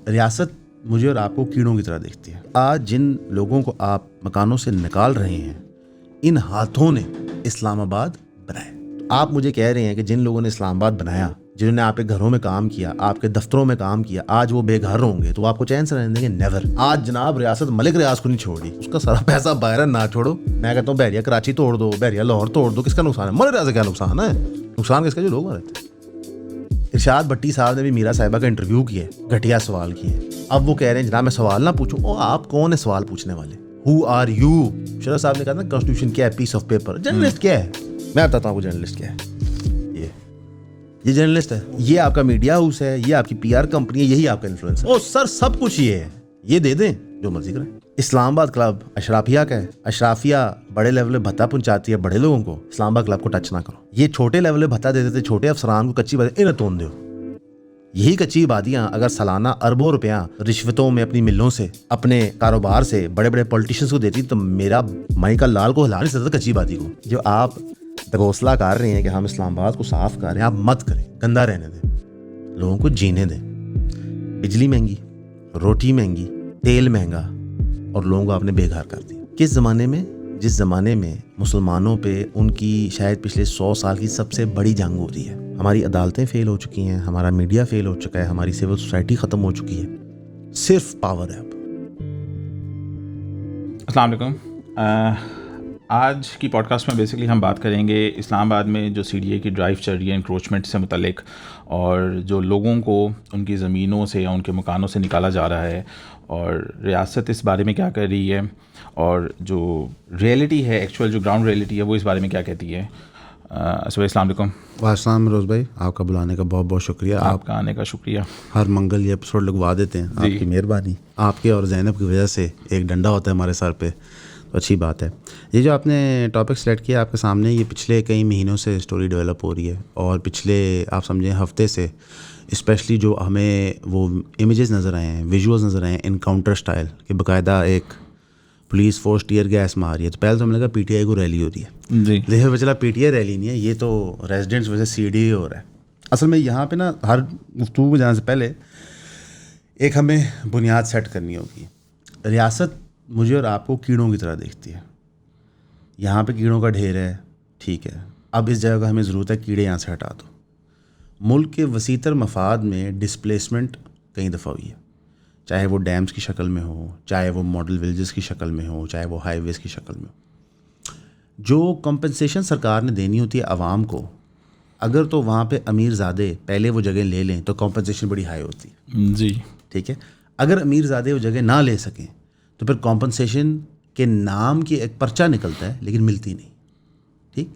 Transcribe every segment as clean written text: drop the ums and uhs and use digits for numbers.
रियासत मुझे और आपको कीड़ों की तरह देखती है। आज जिन लोगों को आप मकानों से निकाल रहे हैं, इन हाथों ने इस्लामाबाद बनाया। आप मुझे कह रहे हैं कि जिन लोगों ने इस्लामाबाद बनाया, जिन्होंने आपके घरों में काम किया, आपके दफ्तरों में काम किया, आज वो बेघर होंगे तो आपको चैन से रहने देंगे? नेवर। आज जनाब रियासत मलिक रियाज को नहीं छोड़ी, उसका सारा पैसा बाहर ना छोड़ो। मैं कहता हूँ बहरिया कराची तोड़ दो, बहरिया लाहौर तोड़ दो, किसका नुकसान है? मलिक रियाज का क्या नुकसान है? नुकसान किसका? जो लोग आ रहे थे। इरशाद भट्टी साहब ने भी मीरा साहिबा का इंटरव्यू किया, घटिया सवाल किए। अब वो कह रहे हैं जनाब मैं सवाल ना पूछूं। ओ आप कौन है सवाल पूछने वाले? Who are you? शरद साहब ने कहा था कॉन्स्टिट्यूशन क्या है? Piece of paper. जर्नलिस्ट क्या है? मैं बताता हूँ जर्नलिस्ट क्या है। ये जर्नलिस्ट है, ये आपका मीडिया हाउस है, ये आपकी पीआर कंपनी है, यही आपका इन्फ्लुएंसर। ओ सर सब कुछ ये है, ये दे दें जो मर्जी करें। इस्लामाबाद क्लब अशराफिया का है, अशराफिया बड़े लेवल पे भत्ता पहुंचाती है बड़े लोगों को, इस्लामाबाद क्लब को टच ना करो। ये छोटे लेवल पे भत्ता दे देते छोटे अफसरान को, कच्ची बात इन्हें तोड़ दो। यही कच्ची आबादियां अगर सालाना अरबों रुपया रिश्वतों में अपनी मिलों से, अपने कारोबार से बड़े बड़े पॉलिटिशियंस को देती तो मेरा माई का लाल को हिला नहीं सकता कच्ची आबादी को। जो आप दगोसला कर रहे हैं कि हम इस्लामाबाद को साफ कर रहे हैं, आप मत करें, गंदा रहने दें, लोगों को जीने दें। बिजली महंगी, रोटी महंगी, तेल महंगा और लोगों को आपने बेघर कर दिया। किस ज़माने में? जिस ज़माने में मुसलमानों पे उनकी शायद पिछले 100 साल की सबसे बड़ी जंग हो रही है। हमारी अदालतें फेल हो चुकी हैं, हमारा मीडिया फेल हो चुका है, हमारी सिविल सोसाइटी ख़त्म हो चुकी है, सिर्फ पावर है अब। अस्सलाम वालेकुम। आज की पॉडकास्ट में बेसिकली हम बात करेंगे इस्लामाबाद में जो सीडीए की ड्राइव चल रही है इंक्रोचमेंट से मुतल्लिक, और जो लोगों को उनकी ज़मीनों से या उनके मकानों से निकाला जा रहा है, और रियासत इस बारे में क्या कर रही है, और जो रियलिटी है, एक्चुअल जो ग्राउंड रियलिटी है, वो इस बारे में क्या कहती है। अस्सलाम वालेकुम। वालेकुम रोज़ भाई, आपका बुलाने का बहुत बहुत शुक्रिया। आपका आने का शुक्रिया। हर मंगल ये एपिसोड लगवा देते हैं, आपकी मेहरबानी। आपके और ज़ैनब की वजह से एक डंडा होता है हमारे सर पे, तो अच्छी बात है। ये जो आपने टॉपिक सेलेक्ट किया आपके सामने, ये पिछले कई महीनों से स्टोरी डेवलप हो रही है, और पिछले आप समझें हफ्ते से स्पेशली जो हमें वो इमेजेस नज़र आए हैं, विजुअल्स नज़र आए हैं इनकाउंटर स्टाइल के, बाकायदा एक पुलिस फोर्स टीयर गैस मार रही है। तो पहले तो हमें लगा पीटीआई को रैली हो रही है जी, लेकिन पता चला पीटीआई रैली नहीं है, ये तो रेजिडेंट्स वजह से सीडी हो रहा है। असल में यहाँ पे ना हर गुफ्तगू में जाने से पहले एक हमें बुनियाद सेट करनी होगी। रियासत मुझे और आपको कीड़ों की तरह देखती है। यहाँ पे कीड़ों का ढेर है, ठीक है, अब इस जगह हमें ज़रूरत है कीड़े यहाँ से हटा दो। मुल्क के वसीतर मफाद में डिस्प्लेसमेंट कई दफ़ा हुई है, चाहे वो डैम्स की शक्ल में हो, चाहे वो मॉडल विलेजेस की शक्ल में हो, चाहे वो हाईवेज़ की शक्ल में हो। जो कंपनसेशन सरकार ने देनी होती है आवाम को, अगर तो वहाँ पे अमीरज़ादे पहले वो जगह ले लें तो कंपनसेशन बड़ी हाई होती है जी, ठीक है। अगर अमीरज़ादे वो जगह ना ले सकें तो फिर कॉम्पनसेशन के नाम की एक पर्चा निकलता है लेकिन मिलती नहीं। ठीक,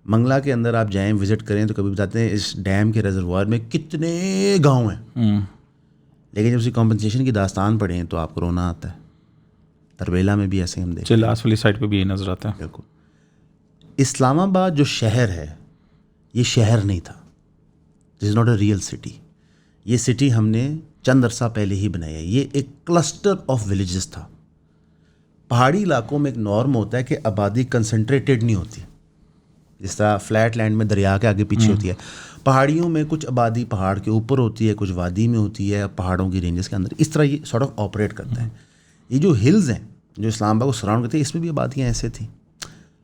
मंगला के अंदर आप जाएं, विज़िट करें तो कभी बताते हैं इस डैम के रिजर्वायर में कितने गांव हैं, लेकिन जब उसकी कॉम्पनसेशन की दास्तान पढ़ें तो आपको रोना आता है। तरबेला में भी ऐसे हम देखते हैं, लास्ट वाली साइड पे भी ये नज़र आता है। बिल्कुल। इस्लामाबाद जो शहर है, ये शहर नहीं था, this is not a real city. ये सिटी हमने चंद अरसा पहले ही बनाई है। ये एक क्लस्टर ऑफ विलेजेस था। पहाड़ी इलाकों में एक नॉर्म होता है कि आबादी कंसंट्रेटेड नहीं होती, जिस तरह फ्लैट लैंड में दरिया के आगे पीछे होती है। पहाड़ियों में कुछ आबादी पहाड़ के ऊपर होती है, कुछ वादी में होती है, पहाड़ों की रेंजेस के अंदर। इस तरह ये सॉर्ट ऑफ ऑपरेट करता है। ये जो हिल्स हैं जो इस्लामाबाद को सराउंड करते हैं, इसमें भी आबादियाँ ऐसे थी।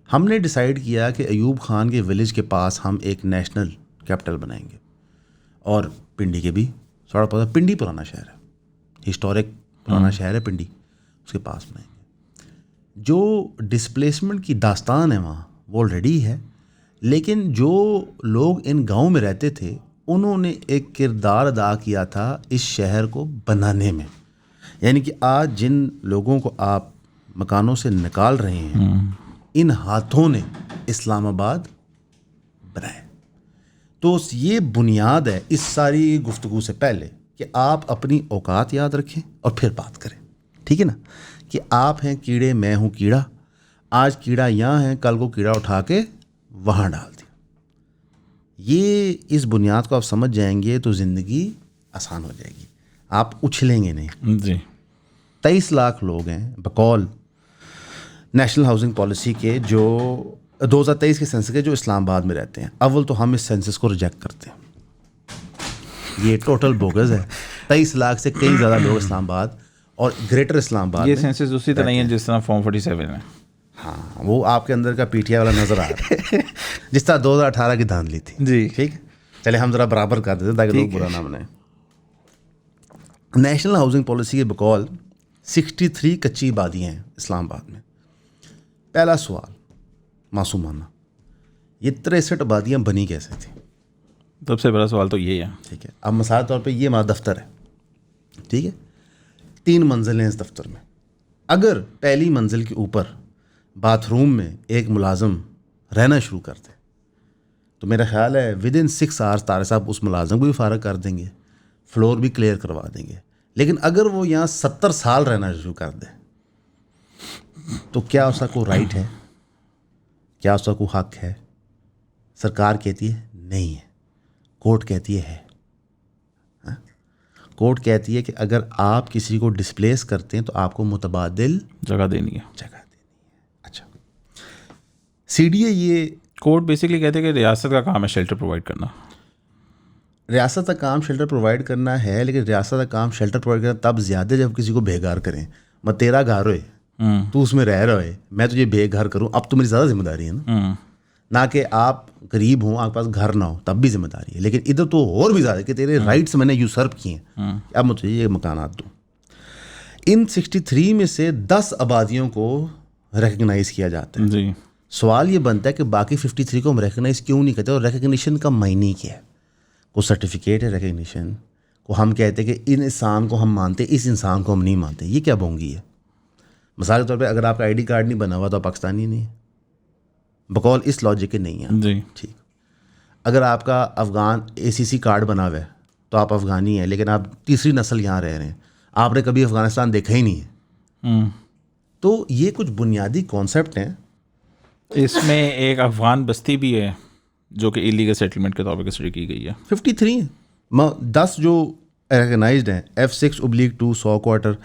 हमने डिसाइड किया कि अयूब खान के विलेज के पास हम एक नेशनल कैपिटल बनाएंगे, और पिंडी के भी थोड़ा पता, पिंडी पुराना शहर है, हिस्टोरिक पुराना शहर है पिंडी, उसके पास बनाएंगे। जो डिस्प्लेसमेंट की दास्तान है वहाँ वो ऑलरेडी है, लेकिन जो लोग इन गाँव में रहते थे उन्होंने एक किरदार अदा किया था इस शहर को बनाने में। यानी कि आज जिन लोगों को आप मकानों से निकाल रहे हैं, इन हाथों ने इस्लामाबाद बनाया। तो ये बुनियाद है इस सारी गुफ्तगू से पहले कि आप अपनी औकात याद रखें और फिर बात करें, ठीक है ना, कि आप हैं कीड़े, मैं हूँ कीड़ा। आज कीड़ा यहाँ है, कल को कीड़ा उठा के वहाँ डाल दिया। ये इस बुनियाद को आप समझ जाएंगे तो ज़िंदगी आसान हो जाएगी, आप उछलेंगे नहीं जी। 23 लाख लोग हैं बकौल नेशनल हाउसिंग पॉलिसी के, जो 2023 के सेंसस के, जो इस्लामाबाद में रहते हैं। अव्वल तो हम इस सेंसस को रिजेक्ट करते हैं, ये टोटल बोगस है। 23 लाख से कई ज़्यादा लोग इस्लामाबाद और ग्रेटर इस्लामाबाद ये में। सेंसस उसी तरह ही है जिस तरह फॉर्म 47 है। हाँ, वो आपके अंदर का पीटीआई वाला नज़र आ रहा है जिस तरह 2018 की धांधली थी। जी ठीक, चले हम ज़रा बराबर कर देते ताकि लोग बुरा ना मनाएं। नेशनल हाउसिंग पॉलिसी के बकौल 63 कच्ची आबादियाँ हैं इस्लामाबाद में। पहला सवाल मासूमाना, ये 63 आबादियाँ बनी कैसे थी? सबसे बड़ा सवाल तो ये है। ठीक है, अब मिसाल तौर पे ये हमारा दफ्तर है, ठीक है, 3 मंजिलें इस दफ्तर में। अगर पहली मंजिल के ऊपर बाथरूम में एक मुलाजम रहना शुरू कर दे तो मेरा ख्याल है विदिन 6 आवर्स तारे साहब उस मुलाजम को भी फारग कर देंगे, फ्लोर भी क्लियर करवा देंगे। लेकिन अगर वो यहाँ 70 साल रहना शुरू कर दे तो क्या उसका कोई राइट है? क्या उसका कोई हक है? सरकार कहती है नहीं है, कोर्ट कहती है। कोर्ट कहती है कि अगर आप किसी को डिस्प्लेस करते हैं तो आपको मुतबादिल जगह देनी है। अच्छा, सीडीए ये कोर्ट बेसिकली कहते हैं कि रियासत का काम है शेल्टर प्रोवाइड करना। रियासत का काम शेल्टर प्रोवाइड करना है, लेकिन रियासत का काम शेल्टर प्रोवाइड करना तब ज़्यादा जब किसी को बेघर करें। मैं तेरा घर होए, तू उसमें रह रहा है, मैं तुझे बेघर करूँ, अब तो मेरी ज़्यादा जिम्मेदारी है ना कि आप गरीब हों, आपके पास घर ना हो, तब भी जिम्मेदारी है। लेकिन इधर तो और भी ज़्यादा कि तेरे राइट्स मैंने यूसर्व किए हैं, अब मैं तुझे ये मकानात दूँ। इन 63 में से 10 आबादियों को रिकगनाइज़ किया जाता है। जी, सवाल ये बनता है कि बाकी 53 को हम रिकगनाइज़ क्यों नहीं करते, और रिकगनिशन का मायने क्या है? को सर्टिफिकेट है रिकगनिशन को, हम कहते हैं कि इन इंसान को हम मानते, इस इंसान को हम नहीं मानते, ये क्या बोंगी है? मिसाल के तौर पे अगर आपका आईडी कार्ड नहीं बना हुआ तो आप पाकिस्तानी नहीं है, बकौल इस लॉजिक के नहीं है। जी, ठीक, अगर आपका अफ़गान ACC कार्ड बना हुआ है तो आप अफ़गानी हैं, लेकिन आप तीसरी नस्ल यहाँ रह रहे हैं, आपने कभी अफ़गानिस्तान देखा ही नहीं है। तो ये कुछ बुनियादी कॉन्सेप्ट हैं। इसमें एक अफगान बस्ती भी है जो कि इलीगल सेटलमेंट के तौर पर कंसिडर की गई है। 53 हैं, 10 जो रिकगनाइज्ड हैं, F6/2 100 quarter,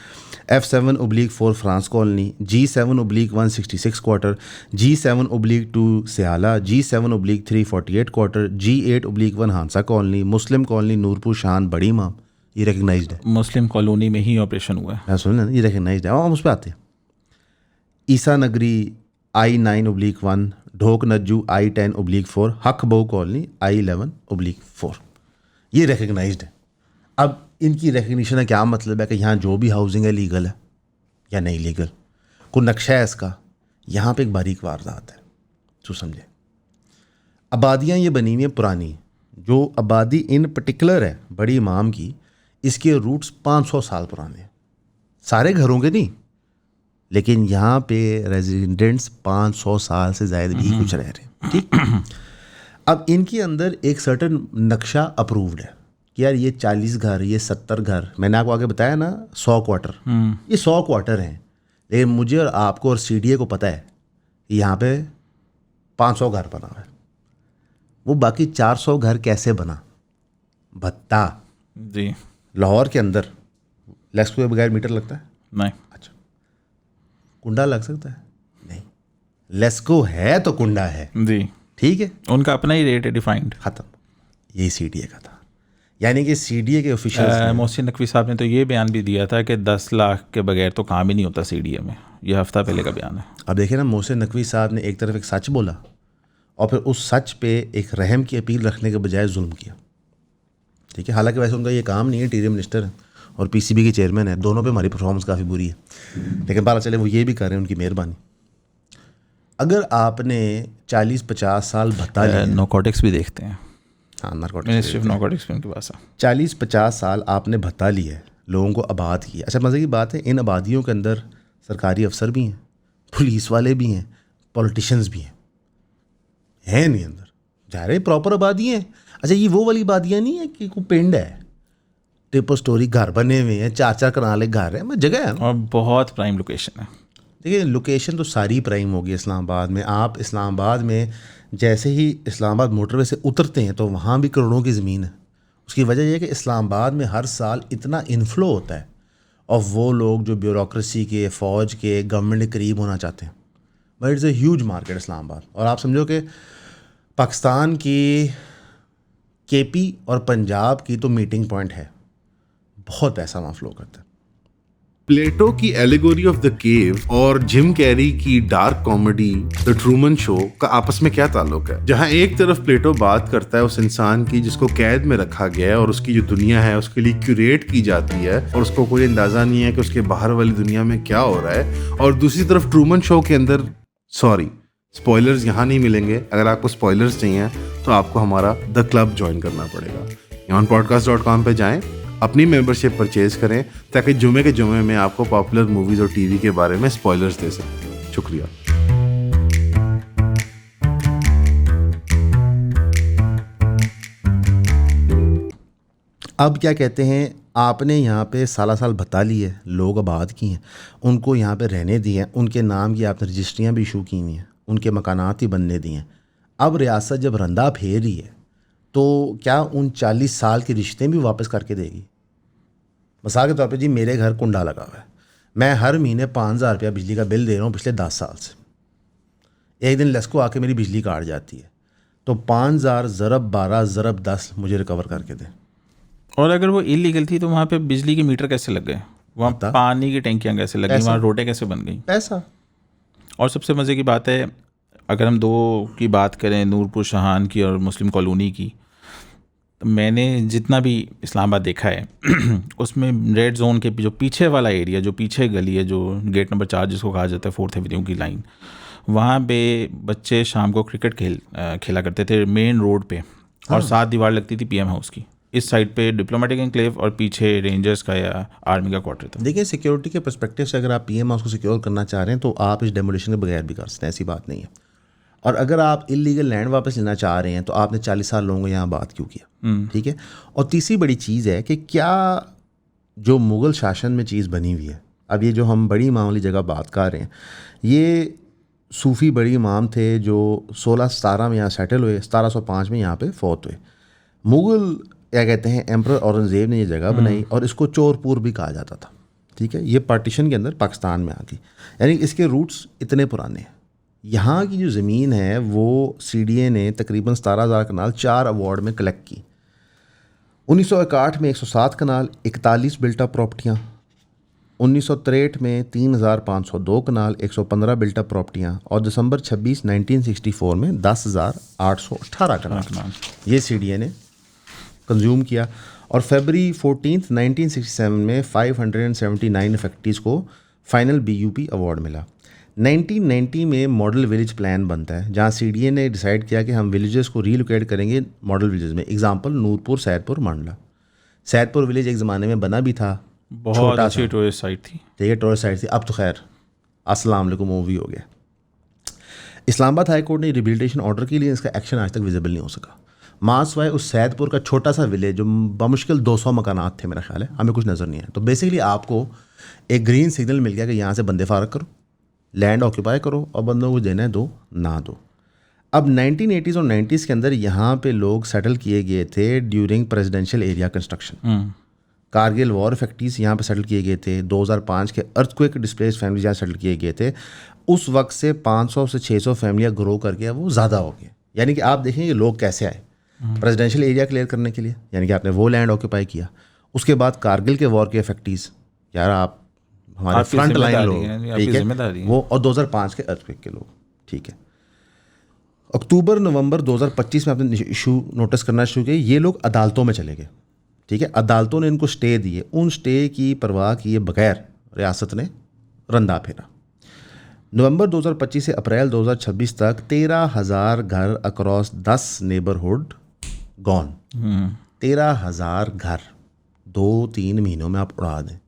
F7/4 France colony, G7/166 quarter, G7/2 Siyala, G7/3 48 quarter, G8/1 Hansa colony, Muslim colony Noorpur शान बड़ी इमाम, ये रिकगनाइज्ड है। मुस्लिम कॉलोनी में ही ऑपरेशन हुआ है। मैं सुन लेना, ये रिकगनाइज्ड है। हम उस पर आते हैं। ईसा नगरी I9/1, ढोक नज्जू I10/4, हक बहू कॉलोनी I11/4, ये रिकगनाइज्ड है। अब इनकी रिकग्निशन का क्या मतलब है कि यहाँ जो भी हाउसिंग है लीगल है या नहीं लीगल, कोई नक्शा है इसका? यहाँ पे एक बारीक वारदात है, तो समझे। आबादियाँ ये बनी हुई हैं पुरानी, जो आबादी इन पर्टिकुलर है बड़ी इमाम की, इसके रूट्स 500 साल पुराने हैं। सारे घरों के नहीं, लेकिन यहाँ पे रेजिडेंट्स 500 साल से ज़्यादा भी कुछ रह रहे हैं। ठीक, अब इनके अंदर एक सर्टन नक्शा अप्रूव्ड है कि यार ये 40 घर, ये 70 घर, मैंने आपको आगे बताया ना 100 क्वार्टर, ये 100 क्वार्टर हैं। लेकिन मुझे और आपको और CDA को पता है कि यहाँ पे 500 घर बना हुआ है। वो बाकी 400 घर कैसे बना? भत्ता। जी, लाहौर के अंदर लेस्को के बगैर मीटर लगता है? नहीं। अच्छा, कुंडा लग सकता है? नहीं, लेस्को है तो कुंडा है। जी, ठीक है, उनका अपना ही रेट है डिफाइंड। ख़त्म। यही CDA का था, यानी कि CDA के ऑफिशियल मोहसिन नकवी साहब ने तो ये बयान भी दिया था कि 10 लाख के बगैर तो काम ही नहीं होता CDA में। ये हफ्ता पहले का बयान है। अब देखिए ना, मोहसिन नकवी साहब ने एक तरफ एक सच बोला और फिर उस सच पे एक रहम की अपील रखने के बजाय जुल्म किया। ठीक है, हालांकि वैसे उनका ये काम नहीं है, इंटीरियर मिनिस्टर है और PCB के चेयरमैन है, दोनों पे हमारी परफॉर्मेंस काफ़ी बुरी है, लेकिन बात चले वो ये भी कर रहे हैं, उनकी मेहरबानी। अगर आपने 40-50 साल भत्ता लिया, नोकोटिक्स भी देखते हैं। हाँ, नारकोटिक्स, मिनिस्ट्री ऑफ नोकोटिक्स में उनके पास है। 40-50 साल आपने भत्ता लिया है, लोगों को आबाद किया। अच्छा, मज़े की बात है, इन आबादियों के अंदर सरकारी अफसर भी हैं, पुलिस वाले भी हैं, पॉलिटिशियंस भी हैं नहीं अंदर, जा रहे प्रॉपर आबादी हैं। अच्छा, ये वो वाली आबादियाँ नहीं है कि कोई पिंड है, ट्रिपल स्टोरी घर बने हुए हैं, 4-4 कनाले घर है, मैं जगह है ना। और बहुत प्राइम लोकेशन है। देखिए, लोकेशन तो सारी प्राइम होगी इस्लामाबाद में। आप इस्लामाबाद में जैसे ही इस्लामाबाद मोटरवे से उतरते हैं तो वहाँ भी करोड़ों की ज़मीन है। उसकी वजह यह है कि इस्लामाबाद में हर साल इतना इन्फ्लो होता है और वो लोग जो ब्यूरोक्रेसी के, फ़ौज के, गवर्नमेंट के करीब होना चाहते हैं। But it's a huge market Islamabad. और आप समझो कि पाकिस्तान की KP और पंजाब की तो मीटिंग पॉइंट है। बहुत पैसा वहाँ फ्लो करता है। प्लेटो की एलिगोरी ऑफ द केव और जिम कैरी की dark comedy the Truman show का आपस में क्या ताल्लुक है? जहां एक तरफ प्लेटो बात करता है उस इंसान की जिसको कैद में रखा गया है और उसकी जो दुनिया है उसके लिए क्यूरेट की जाती है और उसको कोई अंदाजा नहीं है कि उसके बाहर वाली दुनिया में क्या हो रहा है, और दूसरी तरफ ट्रूमन शो के अंदर स्पॉयलर्स यहाँ नहीं मिलेंगे। अगर आपको स्पॉयलर्स चाहिए तो आपको हमारा द क्लब ज्वाइन करना पड़ेगा। yawnpodcast.com पे जाएं, अपनी मेंबरशिप परचेज करें ताकि जुमे के जुमे में आपको पॉपुलर मूवीज और टीवी के बारे में स्पॉयलर्स दे सकते। शुक्रिया। अब क्या कहते हैं, आपने यहाँ पे साला साल बता ली है, लोग आबाद की हैं, उनको यहाँ पे रहने दिए हैं, उनके नाम की आपने रजिस्ट्रियाँ भी इशू की हुई हैं, उनके मकानात ही बनने दिए हैं। अब रियासत जब रंदा फेर रही है तो क्या उन 40 साल के रिश्ते भी वापस करके देगी? मिसाल के तौर पे जी, मेरे घर कुंडा लगा हुआ है, मैं हर महीने 5,000 रुपया बिजली का बिल दे रहा हूँ पिछले 10 साल से। एक दिन लेस्को आके मेरी बिजली काट जाती है तो 5,000 ज़रब 12 ज़रब 10 मुझे रिकवर करके दें। और अगर वो इलीगल थी तो वहाँ पे बिजली के मीटर कैसे लग गए, वहाँ पानी की टंकियाँ कैसे लगी, वहाँ रोडें कैसे बन गई? पैसा। और सबसे मज़े की बात है, अगर हम दो की बात करें, नूरपुर शाहान की और मुस्लिम कॉलोनी की, तो मैंने जितना भी इस्लामाबाद देखा है उसमें रेड जोन के जो पीछे वाला एरिया, जो पीछे गली है, जो गेट नंबर 4 जिसको कहा जाता है 4th एवेन्यू की लाइन, वहाँ पे बच्चे शाम को क्रिकेट खेला करते थे मेन रोड पे। और 7 दीवार लगती थी पीएम हाउस की, इस साइड पे डिप्लोमेटिक एनक्लेव और पीछे रेंजर्स का या आर्मी का क्वार्टर था। देखिए, सिक्योरिटी के पर्सपेक्टिव से अगर आप पीएम हाउस को सिक्योर करना चाह रहे हैं तो आप इस डेमोलिशन के बगैर भी कर सकते हैं, ऐसी बात नहीं है। और अगर आप इलीगल लैंड वापस लेना चाह रहे हैं तो आपने 40 साल लोगों को यहाँ बात क्यों किया? ठीक है। और तीसरी बड़ी चीज़ है कि क्या जो मुग़ल शासन में चीज़ बनी हुई है, अब ये जो हम बड़ी इमाम वाली जगह बात कर रहे हैं, ये सूफ़ी बड़ी इमाम थे जो 1617 में यहाँ सेटल हुए, 1705 में यहाँ पे फौत हुए। मुग़ल क्या कहते हैं, एम्परर औरंगज़ेब ने ये जगह बनाई और इसको चोरपुर भी कहा जाता था। ठीक है, ये पार्टीशन के अंदर पाकिस्तान में आ गई, यानी इसके रूट्स इतने पुराने हैं। यहाँ की जो ज़मीन है वो CDA ने तकरीबन 17,000 कनाल 4 अवार्ड में कलेक्ट की। 1961 में 107 कनाल 41 बिल्टअप प्रॉपर्टियाँ, 1963 में 3,502 कनाल 115 बिल्टअप प्रॉपर्टियाँ, और दिसंबर 26 1964 में 10,818 कनाल ये CDA ने कंज्यूम किया। और फरवरी 14 1967 में 579 इफेक्टिव्स को फाइनल BUP अवार्ड मिला। 1990 में मॉडल विलेज प्लान बनता है जहाँ CDA ने डिसाइड किया कि हम विलेजेस को रीलोकेट करेंगे मॉडल विलेज में। एग्जांपल नूरपुर, सैदपुर, मंडला। सैदपुर विलेज एक ज़माने में बना भी था, बहुत अच्छी टूरिस्ट साइट थी। ठीक है, टूरिस्ट साइट थी। अब तो खैर अस्सलाम वालेकुम मूवी हो गया। इस्लामाबाद हाई कोर्ट ने रिबिलिटेशन ऑर्डर के लिए इसका एक्शन आज तक विजिबल नहीं हो सका। मासवाए उस सैदपुर का छोटा सा विलेज जो बमुश्किल 200 मकानात थे, मेरा ख्याल है, हमें कुछ नज़र नहीं आया। तो बेसिकली आपको एक ग्रीन सिग्नल मिल गया कि यहाँ से बंदे फारग करो, लैंड ऑक्यूपाई करो और बंदों को देना है दो, ना दो। अब 1980s और 90s के अंदर यहाँ पे लोग सेटल किए गए थे during presidential area construction. Kargil war effectives यहाँ पे सेटल किए गए थे। 2005 के अर्थक्वेक डिस्प्लेस फैमिली यहाँ सेटल किए गए थे। उस वक्त से 500 से 600 फैमिलियाँ ग्रो करके वो ज़्यादा हो गए। यानी कि आप देखेंगे लोग कैसे आए प्रेसिडेंशियल एरिया क्लियर करने के लिए, यानी कि आपने वो लैंड ऑक्यूपाई किया। उसके बाद कारगिल के वॉर के इफेक्टिव्स, यार आप हमारे फ्रंट लाइन लोग, ठीक है, वो, और 2005 के अर्थक्वेक के लोग, ठीक है। अक्टूबर नवंबर 2025 में आपने इशू नोटिस करना शुरू किया, ये लोग अदालतों में चले गए, ठीक है। अदालतों ने इनको स्टे दिए, उन स्टे की परवाह किए बगैर रियासत ने रंदा फेरा। नवंबर 2025 से अप्रैल 2026 तक 13,000 घर अक्रॉस 10 नेबरहुड गॉन। 13,000 घर 2-3 महीनों में आप उड़ा दें।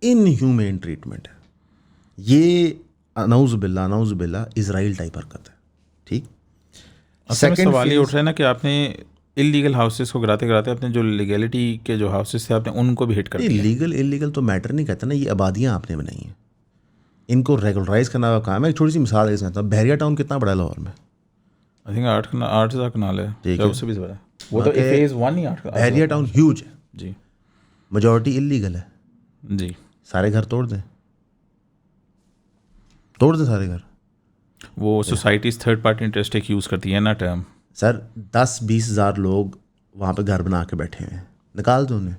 इनह्यूमेन ट्रीटमेंट है ये। नौज़ुबिल्लाह इजराइल टाइप हरकत है, ठीक। सेकंड सवाल ये उठ रहा है ना कि आपने इलीगल हाउसेस को गिराते गिराते अपने जो लीगलिटी के जो हाउसेस थे आपने उनको भी हिट कर दिया। लीगल इलीगल तो मैटर नहीं करता ना, ये आबादियाँ आपने बनाई हैं, इनको रेगुलराइज करना का काम है। एक छोटी सी मिसाल दे सकता हूँ, बहरिया टाउन कितना बड़ा है लाहौर में? आई थिंक 8,000 कनाल है, ठीक है, उससे भी बड़ा। वो तो फेज 1 ही 8 बहरिया टाउन ह्यूज है जी, मेजॉरिटी इलीगल है जी। सारे घर तोड़ दें सारे घर। वो सोसाइटीज़ थर्ड पार्टी इंटरेस्ट एक यूज़ करती है ना टर्म। सर 10-20 हज़ार लोग वहाँ पे घर बना के बैठे हुए हैं, निकाल दो उन्हें।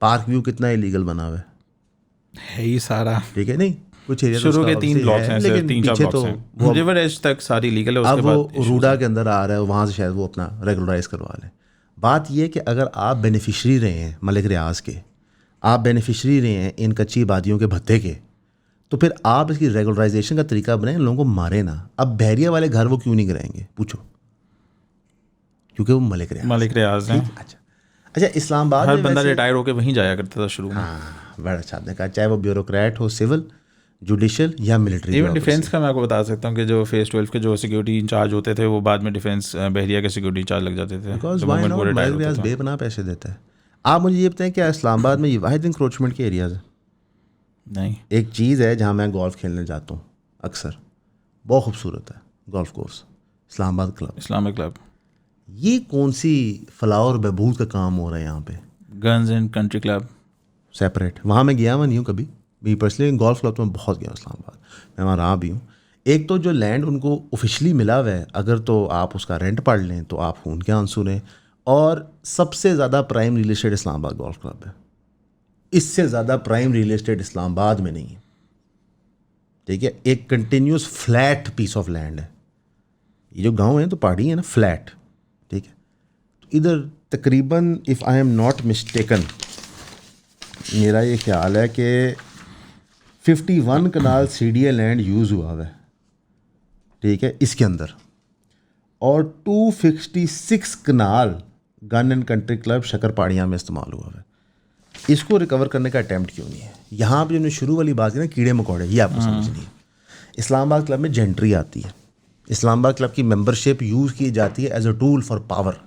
पार्क व्यू कितना इलीगल बना हुआ है ही सारा, ठीक है, नहीं कुछ एरिया शुरू के 3 ब्लॉक्स हैं, लेकिन 3-4 पीछे ब्लॉक्स तो हैं, वो रिवर एज तक सारी लीगल है। अब उसके वो बाद रूडा के अंदर आ रहा है, वहाँ से शायद वो अपना रेगुलराइज करवा लें। बात ये कि अगर आप बेनिफिशरी रहे हैं मलिक रियाज के, आप बेनिफिशरी रहे हैं इन कच्ची आबादियों के भत्ते के, तो फिर आप इसकी रेगुलराइजेशन का तरीका बनाएं, लोगों को मारे ना। अब बहरिया वाले घर वो क्यों नहीं कराएंगे पूछो? क्योंकि वो मलिक रियाज हैं। अच्छा इस्लामाबाद हर में बंदा वैसे- रिटायर होकर वहीं जाया करता था शुरू में। हाँ बड़ा अच्छा आपने कहा, चाहे वो ब्यूरोक्रेट हो, सिविल, जुडिशल या मिलिट्री। इवन डिफेंस का मैं आपको बता सकता हूँ कि जो फेज 12 के जो सिक्योरिटी इंचार्ज होते थे वो बाद में डिफेंस बहरिया के सिक्योरिटी इंचार्ज लग जाते थे। Because The why moment not, वो retire मलिक होते रियाज थे। बेपनाह पैसे देता है। आप मुझे ये बताएं क्या इस्लामाबाद में ये वाहिद इंक्रोचमेंट के एरियाज है? नहीं, एक चीज़ है जहाँ मैं गोल्फ खेलने जाता हूँ अक्सर, बहुत खूबसूरत है golf course, Islamabad club. Islamic club, ये कौन सी फलाह और बहबूद का काम हो रहा है यहाँ पे? Guns and country club, separate. वहाँ मैं गया हुआ नहीं हूँ कभी भी पर्सनली, गोल्फ क्लब तो मैं बहुत गया हूँ इस्लामाबाद, मैं वहाँ रहा भी हूँ। एक तो जो लैंड उनको ऑफिशियली मिला हुआ है, अगर तो आप उसका रेंट पढ़ लें तो आप उनके आंसू लें। और सबसे ज़्यादा prime real estate Islamabad golf club है, इससे ज़्यादा प्राइम रियल एस्टेट इस्लामाबाद में नहीं है, ठीक है। एक continuous flat piece of land है। ये जो गांव है तो पहाड़ी है ना, फ्लैट, ठीक है। तो इधर तकरीबन if I am not mistaken, मेरा ये ख्याल है कि 51 कनाल CDA लैंड यूज़ हुआ हुआ है, ठीक है, इसके अंदर। और 256 कनाल गन एंड कंट्री क्लब शक्करपाड़ियाँ में इस्तेमाल हुआ है। इसको रिकवर करने का अटैम्प्ट क्यों नहीं है? यहाँ पे हमने शुरू वाली बात की ना, कीड़े मकोड़े, ये आपको समझनी है। इस्लामाबाद क्लब में जेंट्री आती है, इस्लामाबाद क्लब की मेंबरशिप यूज़ की जाती है as a tool for power.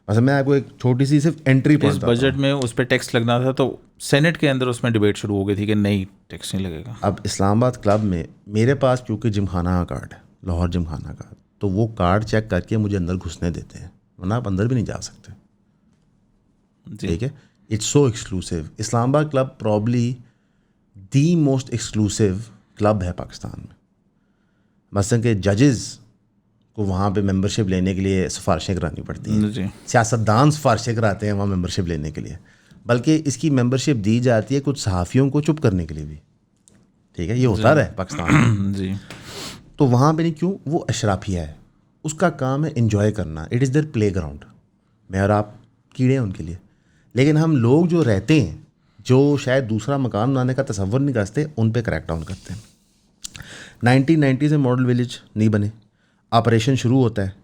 मतलब मैं आपको एक छोटी सी सिर्फ एंट्री इस पॉइंट बजट में उस पर टैक्स लगना था तो सेनेट के अंदर उसमें डिबेट शुरू हो गई थी कि नहीं टैक्स नहीं लगेगा। अब इस्लामाबाद क्लब में मेरे पास क्योंकि जिमखाना का कार्ड है, लाहौर जिमखाना का, तो वो कार्ड चेक करके मुझे अंदर घुसने देते हैं, वरना आप अंदर भी नहीं जा सकते, ठीक है। It's so exclusive. Islamabad club probably the most exclusive club है पाकिस्तान में। मसलन के जजेस को वहाँ पे मेंबरशिप लेने के लिए सिफारिशें करानी पड़ती हैं, जी, सियासतदान सिफारिशें कराते हैं वहाँ मेंबरशिप लेने के लिए, बल्कि इसकी मेंबरशिप दी जाती है कुछ सहाफ़ियों को चुप करने के लिए भी, ठीक है। ये होता रहा है पाकिस्तान में। जी, तो वहाँ पे नहीं, क्यों? वो अशराफिया है, उसका काम है इन्जॉय करना, it is their playground. मैं और आप कीड़े हैं उनके लिए। लेकिन हम लोग जो रहते हैं, जो शायद दूसरा मकान बनाने का तसव्वुर नहीं करते, उन पे क्रैक डाउन करते हैं। 1990 में मॉडल विलेज नहीं बने, ऑपरेशन शुरू होता है।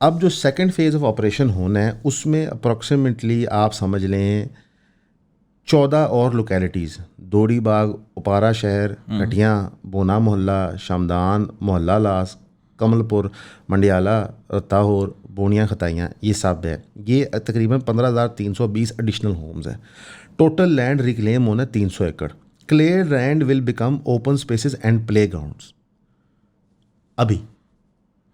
अब जो सेकंड फेज़ ऑफ ऑपरेशन होना है उसमें अप्रॉक्सीमेटली आप समझ लें 14 और लोकेलिटीज़, दोड़ी बाग, उपारा शहर, कटियाँ, बोना मोहल्ला, शमदान, मोहल्ला लास, कमलपुर, मंडियाला, ताहोर, बोनिया खताइयाँ, ये सब है। ये तकरीबन 15,320 एडिशनल होम्स हैं। टोटल लैंड रिक्लेम होना 300 एकड़। Clear land will become open spaces and play grounds. अभी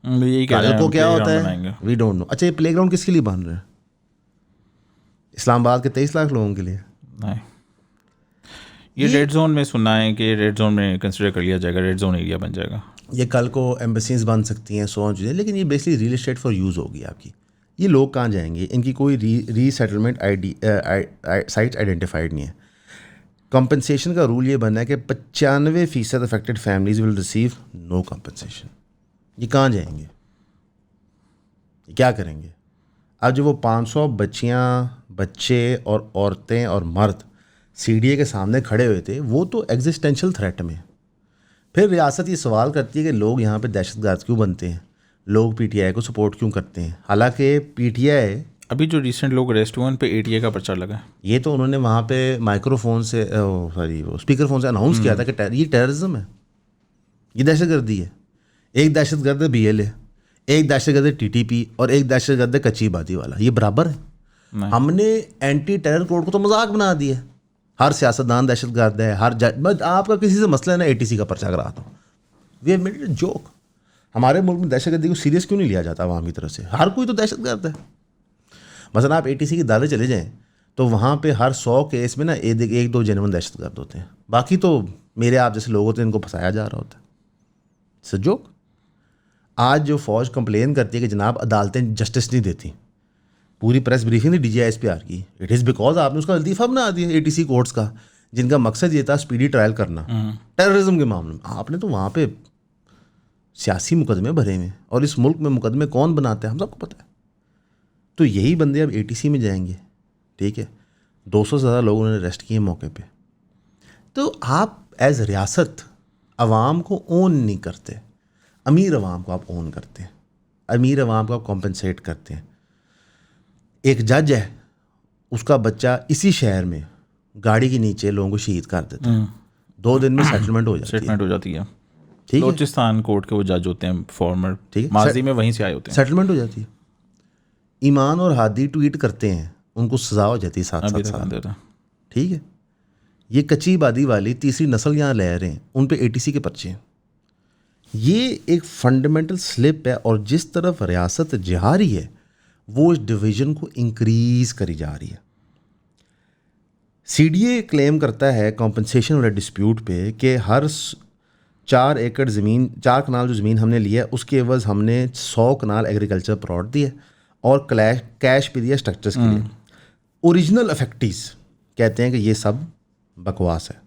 यही कह रहे कल हैं को हम क्या playground होता है बनाएंगे। We don't know. अच्छा, ये प्ले ग्राउंड किसके लिए बन रहे हैं? इस्लामाबाद के 23 लाख लोगों के लिए। नहीं, ये रेड जोन में सुना है कि रेड जोन में कंसिडर कर लिया जाएगा, रेड जोन एरिया बन जाएगा। ये कल को एम्बेसीज बन सकती हैं, सो चीज़ें, लेकिन ये basically real estate for use होगी आपकी। ये लोग कहाँ जाएंगे? इनकी कोई रीसेटलमेंट साइट आइडेंटिफाइड नहीं है। कंपनसेशन का रूल ये बनना है कि 95% affected families will receive no compensation. ये कहाँ जाएंगे? ये क्या करेंगे? अब जो वो 500 बच्चियाँ, बच्चे और औरतें और मर्द CDA के सामने खड़े हुए थे, वो तो एग्जिस्टेंशियल थ्रेट में। फिर रियासत ये सवाल करती है कि लोग यहाँ पे दहशतगर्द क्यों बनते हैं, लोग PTI को सपोर्ट क्यों करते हैं, हालांकि PTI, अभी जो रिसेंट लोग अरेस्ट हुए उन पे ATA का पर्चा लगा है। ये तो उन्होंने वहाँ पे माइक्रोफोन से वो स्पीकर फोन से अनाउंस किया था कि ये टेररिज्म है, ये दहशतगर्दी है। एक दहशतगर्द है BLA, एक दहशतगर्द है TTP और एक दहशतगर्द है कच्ची आबादी वाला। ये बराबर है? नहीं। हमने एंटी टेरर कोड को तो मजाक बना दिया। हर सियासतदान दहशतगर्द है, हर जज, आपका किसी से मसला है ना, ATC का पर्चा कराता हूँ। We have made it a joke. हमारे मुल्क में दहशतगर्दी को सीरियस क्यों नहीं लिया जाता आवाम की तरफ से? हर कोई तो दहशतगर्द है। मसलन आप ATC की दाले चले जाएं तो वहाँ पे हर 100 केस में ना एक दो जेन्युइन दहशतगर्द होते हैं, बाकी तो मेरे आप जैसे लोग होते हैं, इनको फंसाया जा रहा होता है। It's a joke. आज जो फ़ौज कंप्लेन करती है कि जनाब अदालतें जस्टिस नहीं देती, पूरी प्रेस ब्रीफिंग थी DGISPR की। इट इज़ बिकॉज आपने उसका लतीफ़ा बना दिया ATC कोर्ट्स का, जिनका मकसद ये था स्पीडी ट्रायल करना टेररिज्म के मामले में। आपने तो वहाँ पे सियासी मुकदमे भरे हुए, और इस मुल्क में मुकदमे कौन बनाते हैं हम सबको पता है। तो यही बंदे अब ATC में जाएंगे, ठीक है। 200 से ज़्यादा लोग उन्होंने अरेस्ट किए मौके पे। तो आप एज रियासत अवाम को ओन नहीं करते, अमीर अवाम को आप ओन करते हैं, अमीर अवाम को आप कॉम्पनसेट करते हैं। एक जज है, उसका बच्चा इसी शहर में गाड़ी के नीचे लोगों को शहीद कर देता है, 2 दिन में सेटलमेंट हो जाती है, ठीक है। बलूचिस्तान कोर्ट के वो जज होते हैं फॉर्मर, ठीक है, माजी में वहीं से आए होते हैं, सेटलमेंट हो जाती है। ईमान और हादी ट्वीट करते हैं, उनको सजा हो जाती है 7 साल, ठीक है। ये कच्ची आबादी वाली तीसरी नस्ल यहाँ रह रहे हैं, उन पे ATC के पर्चे हैं। ये एक फंडामेंटल स्लिप है, और जिस तरफ रियासत जा रही है वो इस डिवीज़न को इंक्रीज करी जा रही है। CDA क्लेम करता है कॉम्पनसेशन वाले डिस्प्यूट पे कि हर 4 एकड़ ज़मीन, 4 कनाल जो ज़मीन हमने लिया है उसके एवज़ हमने 100 कनाल एग्रीकल्चर प्लॉट दिए और कैश भी दिया स्ट्रक्चर्स के लिए। ओरिजिनल अफेक्टीज कहते हैं कि ये सब बकवास है।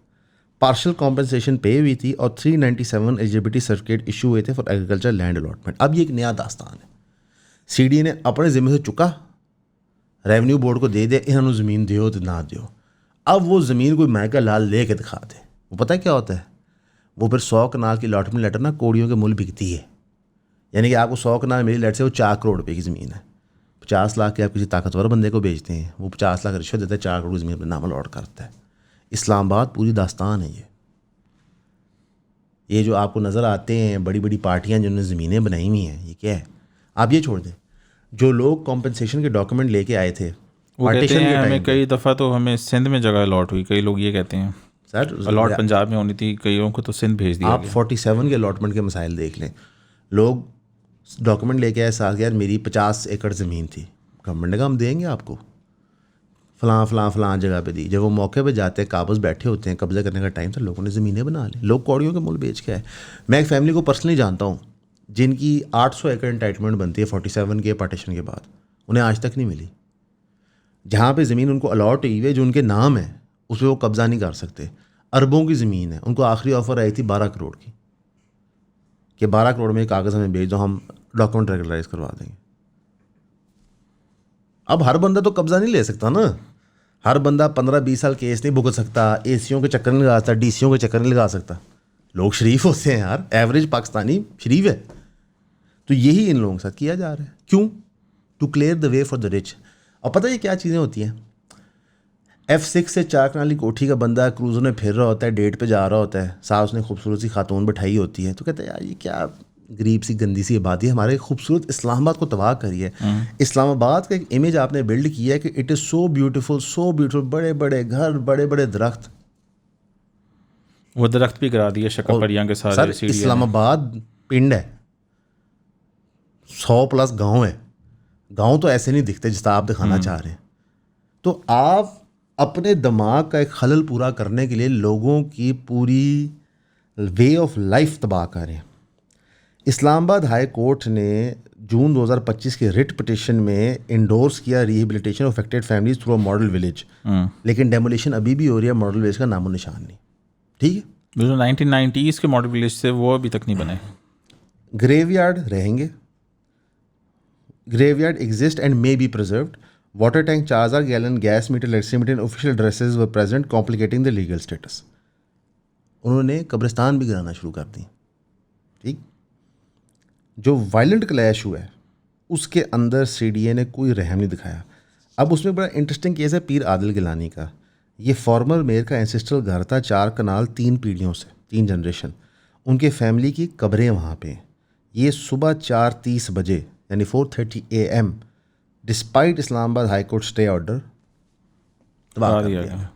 पार्शियल कॉम्पनसेशन पे हुई थी और 397 एलिजिबिलिटी सर्टिफिकेट इशू हुए थे फॉर एग्रीकल्चर लैंड अलॉटमेंट। अब ये एक नया दास्तान है। CDA ने अपने ज़िम्मे से चुका, रेवेन्यू बोर्ड को दे दे, इन्होंने ज़मीन दियो तो ना दियो। अब वो ज़मीन कोई महका लाल ले के दिखा दे, वो पता है क्या होता है, वो फिर 100 कनाल की अलॉटमेंट लेटर ना कोड़ियों के मूल बिकती है। यानी कि आपको 100 कनाल मिली, लेट से वो 4 करोड़ रुपये की ज़मीन है, 50 लाख के आप किसी ताकतवर बंदे को बेचते हैं, वो 50 लाख रिश्वत देता है, 4 करोड़ ज़मीन अपने नाम अलॉट करता है। इस्लामाबाद पूरी दास्तान है ये जो आपको नज़र आते हैं बड़ी बड़ी पार्टियां जिन्होंने ज़मीनें बनाई हुई हैं, ये क्या है। आप ये छोड़ दें, जो लोग कॉम्पनसेशन के डॉक्यूमेंट लेके आए थे, वो कहते हैं हमें कई दफ़ा तो हमें सिंध में जगह अलॉट हुई, कई लोग ये कहते हैं सर अलॉट पंजाब में होनी थी, कईयों को तो सिंध भेज दिया। आप 47 के अलॉटमेंट के मसाइल देख लें। लोग डॉक्यूमेंट लेके आए साथ, यार मेरी 50 एकड़ ज़मीन थी, गवर्नमेंट ने कहा हम देंगे आपको, फ़लाँ जगह पे दी। जब वो मौके पे जाते हैं, काबज़ बैठे होते हैं, कब्ज़ा करने का टाइम था, लोगों ने ज़मीनें बना ली, लोग कौड़ियों के मूल बेच के आए। मैं एक फैमिली को पर्सनली जानता हूँ जिनकी 800 एकड़ एंटाइटमेंट बनती है 47 के पार्टीशन के बाद, उन्हें आज तक नहीं मिली। जहाँ पे ज़मीन उनको अलॉट हुई है, जो उनके नाम है, उस पर वो कब्ज़ा नहीं कर सकते। अरबों की ज़मीन है, उनको आखिरी ऑफ़र आई थी 12 करोड़ की, कि 12 करोड़ में कागज़ हमें भेज दो, हम डॉक्यूमेंट रेगुलराइज करवा देंगे। अब हर बंदा तो कब्ज़ा नहीं ले सकता ना, हर बंदा 15-20 साल केस नहीं भुगत सकता, ACओं के चक्कर नहीं लगा सकता, DCओं के चक्कर नहीं लगा सकता। लोग शरीफ होते हैं यार, एवरेज पाकिस्तानी शरीफ है। तो यही इन लोगों के साथ किया जा रहा है। क्यों? To clear the way for the rich. और पता है क्या चीज़ें होती हैं, F6 से 4 कनाल की कोठी का बंदा क्रूज़र में फिर रहा होता है, डेट पे जा रहा होता है, साथ उसने खूबसूरत सी खातून बैठाई होती है, तो कहता है यार ये क्या गरीब सी गंदी सी आबादी है, हमारे खूबसूरत इस्लामाबाद को तबाह करी है। इस्लामाबाद का एक इमेज आपने बिल्ड किया है कि इट इज़ सो ब्यूटीफुल, बड़े बड़े घर, बड़े बड़े दरख्त, वो दरख्त भी करा दिए शक्करपरियां के साथ। सर इस्लामाबाद पिंड है, 100+ गाँव है, गाँव तो ऐसे नहीं दिखते जिस आप दिखाना चाह रहे हैं। तो आप अपने दिमाग का एक खलल पूरा करने के लिए लोगों की पूरी वे ऑफ लाइफ तबाह कर रहे हैं। इस्लामाबाद हाई कोर्ट ने जून 2025 के रिट पिटिशन में इंडोर्स किया rehabilitation of affected families through a model village, लेकिन डेमोलिशन अभी भी हो रही है, मॉडल विलेज का नामो निशान नहीं। ठीक है, जो 1990s के मॉडल विलेज से वो अभी तक नहीं बने। ग्रेवयार्ड रहेंगे, graveyard exist and may be preserved, water tank, 4000 gallon, gas meter, electricity meter, official addresses were present, complicating the legal status. उन्होंने कब्रिस्तान भी गिराना शुरू कर दी। ठीक, जो वायलेंट क्लैश हुआ है उसके अंदर CDA ने कोई रहम नहीं दिखाया। अब उसमें बड़ा इंटरेस्टिंग केस है पीर आदिल गिलानी का। ये फॉर्मर मेयर का एंसेस्ट्रल घर था, 4 कनाल, 3 पीढ़ियों से, 3 जनरेशन, उनके फैमिली की कब्रें वहाँ पे हैं। ये सुबह 4:30 बजे यानी 4:30 AM despite Islamabad high court stay order तबाह कर दिया।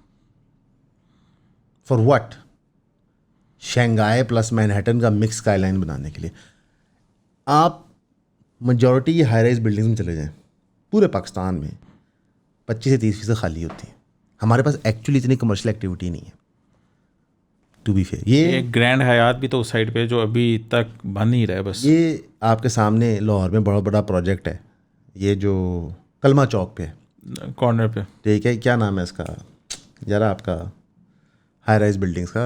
For what? Shanghai plus Manhattan का मिक्स स्काईलाइन बनाने के लिए। आप मेजॉरिटी ये हाई राइज बिल्डिंग्स में चले जाएं, पूरे पाकिस्तान में 25 से 30% खाली होती है। हमारे पास एक्चुअली इतनी कमर्शियल एक्टिविटी नहीं है, टू बी फेयर। ये एक ग्रैंड हयात भी तो उस साइड पे जो अभी तक बन नहीं रहा है। बस ये आपके सामने लाहौर में बड़ा बड़ा प्रोजेक्ट है, ये जो कलमा चौक पे, कॉर्नर पे। ठीक है, क्या नाम है इसका जरा आपका हाई राइज बिल्डिंग्स का,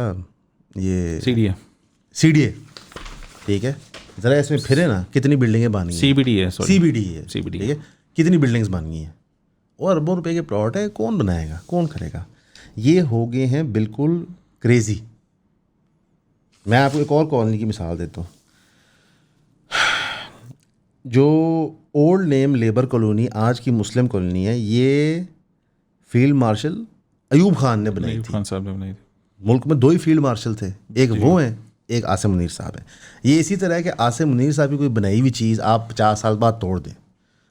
ये CDA, ठीक है, ज़रा इसमें फिरे ना, कितनी बिल्डिंगें बन गई, CBD है, CBD है, CBD ठीक है, कितनी बिल्डिंग्स बन गई हैं, और अरबों रुपए के प्लॉट है, कौन बनाएगा, कौन करेगा, ये हो गए हैं बिल्कुल क्रेजी। मैं आपको एक और कॉलोनी की मिसाल देता हूँ, जो ओल्ड नेम लेबर कॉलोनी आज की मुस्लिम कॉलोनी है, ये फील्ड मार्शल अयूब खान ने बनाई थी। खान साहब ने बनाई थी। मुल्क में 2 ही फील्ड मार्शल थे, एक वो हैं, एक आसिम मुनीर साहब हैं। ये इसी तरह है कि आसिम मुनीर साहब की कोई बनाई हुई चीज़ आप 50 साल बाद तोड़ दें,